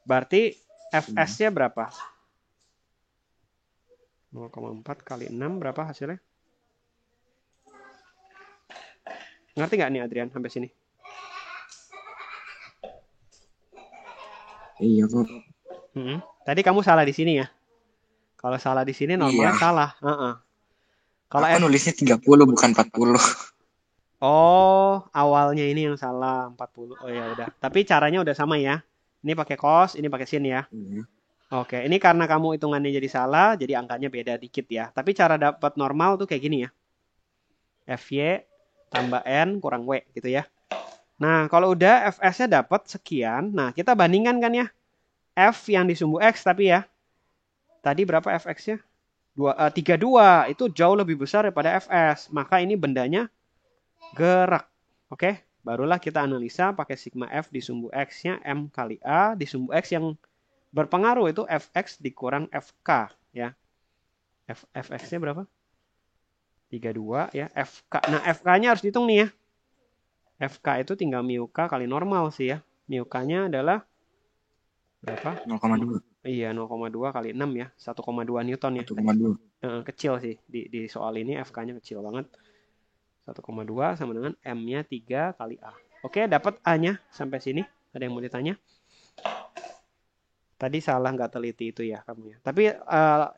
Speaker 1: Berarti Fs-nya berapa? 0,4 kali 6 berapa hasilnya? Ngerti nggak nih Adrian sampai sini?
Speaker 4: Iya kok.
Speaker 1: Tadi kamu salah di sini ya. Kalau salah di sini normalnya salah. Kalau
Speaker 4: Aku nulisnya 30 bukan 40.
Speaker 1: Oh, awalnya ini yang salah 40. Oh ya udah. Tapi caranya udah sama ya. Ini pakai cos, ini pakai sin ya. Oke, ini karena kamu hitungannya jadi salah, jadi angkanya beda dikit ya. Tapi cara dapat normal tuh kayak gini ya. Fy tambah N kurang W gitu ya. Nah, kalau udah Fs-nya dapat sekian, nah kita bandingkan kan ya. F yang di sumbu X tapi ya. Tadi berapa Fx-nya? 32. Itu jauh lebih besar daripada Fs. Maka ini bendanya gerak. Oke, barulah kita analisa pakai sigma F di sumbu X-nya M kali A. Di sumbu X yang berpengaruh itu Fx dikurang Fk ya. Fx-nya berapa? 32 ya. Fk. Nah, Fk-nya harus dihitung nih ya. Fk itu tinggal mu K kali normal sih ya. Mu K-nya adalah berapa?
Speaker 4: 0,2.
Speaker 1: Iya, 0,2 kali 6 ya. 1,2 Newton ya.
Speaker 4: 1,2.
Speaker 1: Kecil sih. Di soal ini Fk-nya kecil banget. 1,2 sama dengan M-nya 3 kali A. Oke, dapat A-nya sampai sini. Ada yang mau ditanya? Tadi salah nggak teliti itu ya kamu ya. Tapi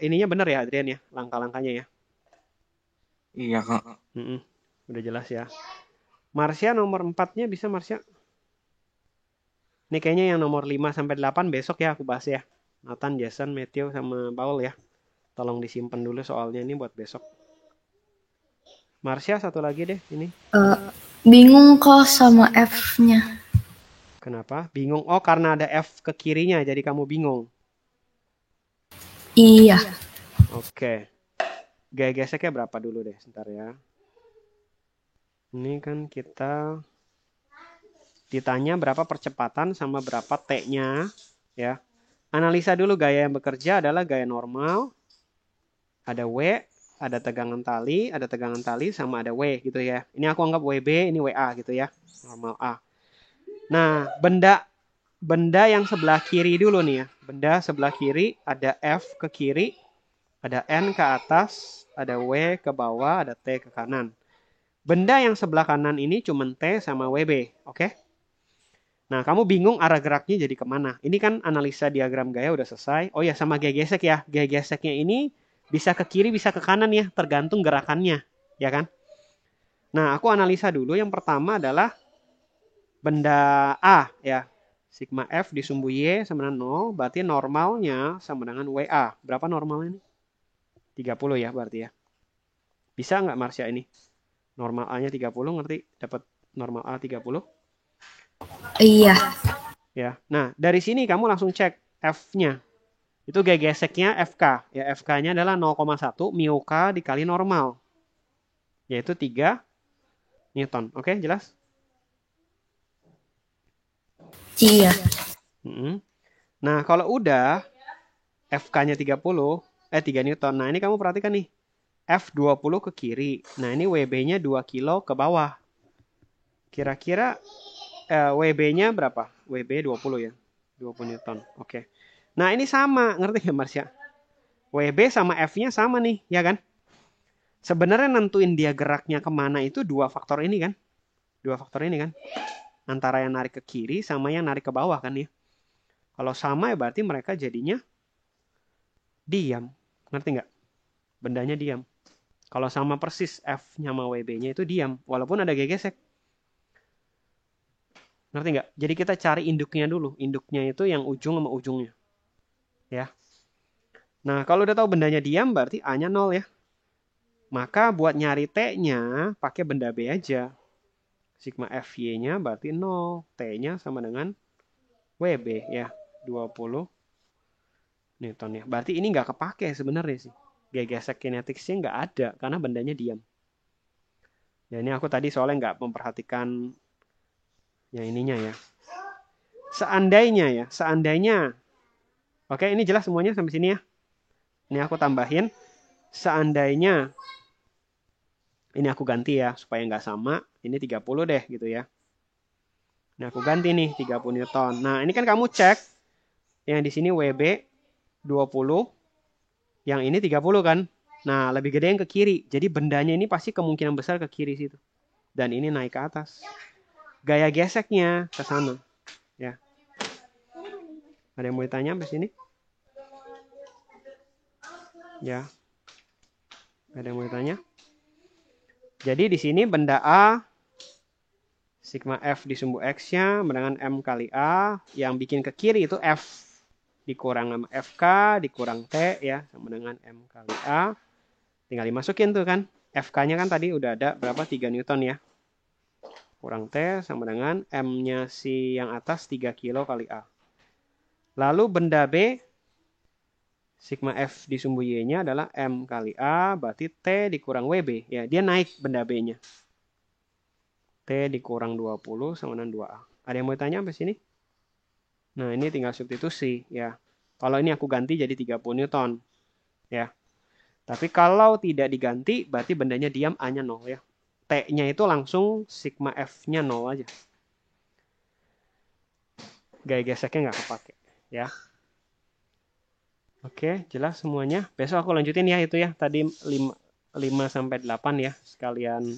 Speaker 1: ininya benar ya Adrian ya, langkah-langkahnya ya.
Speaker 4: Iya kak.
Speaker 1: Udah jelas ya. Marsha nomor 4-nya bisa Marsha? Ini kayaknya yang nomor 5 sampai 8 besok ya aku bahas ya. Nathan, Jason, Matthew sama Paul ya. Tolong disimpan dulu soalnya ini buat besok. Marsha satu lagi deh ini.
Speaker 2: Bingung kok sama F-nya.
Speaker 1: Kenapa? Bingung? Oh, karena ada F ke kirinya, jadi kamu bingung.
Speaker 2: Iya.
Speaker 1: Oke. Gaya geseknya berapa dulu deh, sebentar ya. Ini kan kita ditanya berapa percepatan sama berapa T-nya, ya. Analisa dulu gaya yang bekerja adalah gaya normal, ada W, ada tegangan tali, sama ada W gitu ya. Ini aku anggap WB, ini WA gitu ya, normal A. Nah, benda yang sebelah kiri dulu nih ya. Benda sebelah kiri ada F ke kiri, ada N ke atas, ada W ke bawah, ada T ke kanan. Benda yang sebelah kanan ini cuma T sama WB, oke? Nah, kamu bingung arah geraknya jadi kemana. Ini kan analisa diagram gaya udah selesai. Oh ya, sama gaya gesek ya. Gaya geseknya ini bisa ke kiri, bisa ke kanan ya, tergantung gerakannya, ya kan? Nah, aku analisa dulu. Yang pertama adalah benda A ya. Sigma F disumbu Y sama dengan 0, berarti normalnya sama dengan WA. Berapa normalnya ini? 30 ya berarti ya. Bisa nggak Marsha ini? Normal A-nya 30, ngerti? Dapat normal A 30?
Speaker 2: Iya.
Speaker 1: Ya. Nah, dari sini kamu langsung cek F-nya. Itu gaya geseknya FK. Ya, FK-nya adalah 0,1 mu K dikali normal. Yaitu 3 Newton. Oke, jelas?
Speaker 2: Iya.
Speaker 1: Nah, kalau udah FK-nya 3 Newton. Nah, ini kamu perhatikan nih. F20 ke kiri. Nah, ini WB-nya 2 kilo ke bawah. Kira-kira WB-nya berapa? WB 20 ya. 20 Newton. Oke. Nah, ini sama. Ngerti nggak, Marsha? WB sama F-nya sama nih, ya kan? Sebenarnya nentuin dia geraknya kemana itu dua faktor ini kan? Dua faktor ini kan? Antara yang narik ke kiri sama yang narik ke bawah kan ya? Kalau sama ya berarti mereka jadinya diam. Ngerti nggak? Bendanya diam. Kalau sama persis F-nya sama WB-nya itu diam. Walaupun ada gaya gesek. Ngerti nggak? Jadi kita cari induknya dulu. Induknya itu yang ujung sama ujungnya. Ya. Nah, kalau udah tahu bendanya diam berarti A-nya 0 ya. Maka buat nyari T-nya pakai benda B aja. Sigma FY-nya berarti 0. T-nya sama dengan WB ya. 20 Newton ya. Berarti ini nggak kepake sebenarnya sih. Gaya gesek kineticsnya nggak ada karena bendanya diam. Ya ini aku tadi soalnya nggak memperhatikan yang ininya ya. Seandainya. Oke, ini jelas semuanya sampai sini ya. Ini aku tambahin. Seandainya, ini aku ganti ya supaya nggak sama. Ini 30 deh gitu ya. Nah aku ganti nih 30 Newton. Nah ini kan kamu cek. Yang di sini WB 20. Yang ini 30 kan. Nah lebih gede yang ke kiri. Jadi bendanya ini pasti kemungkinan besar ke kiri situ. Dan ini naik ke atas. Gaya geseknya ke sana. Ya. Ada yang mau ditanya sampai sini? Ya. Ada yang mau ditanya? Jadi di sini benda A sigma F disumbu X-nya dengan M kali A. Yang bikin ke kiri itu F dikurang sama FK dikurang T ya. Sama dengan M kali A. Tinggal dimasukin tuh kan. FK-nya kan tadi udah ada berapa? 3 Newton ya. Kurang T sama dengan M-nya si yang atas 3 kilo kali A. Lalu benda B, sigma F disumbu Y-nya adalah M kali A, berarti T dikurang WB. Ya, dia naik benda B-nya. T dikurang 20 sama dengan 2A. Ada yang mau tanya sampai sini? Nah, ini tinggal substitusi. Ya. Kalau ini aku ganti jadi 30 Newton. Ya. Tapi kalau tidak diganti, berarti bendanya diam, A-nya 0 ya. T-nya itu langsung sigma F-nya 0 aja. Gaya geseknya nggak kepake. Ya. Oke, jelas semuanya. Besok aku lanjutin ya itu ya. Tadi 5-8 ya. Sekalian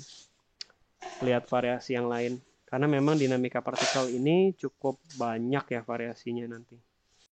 Speaker 1: lihat variasi yang lain. Karena memang dinamika partikel ini cukup banyak ya variasinya nanti.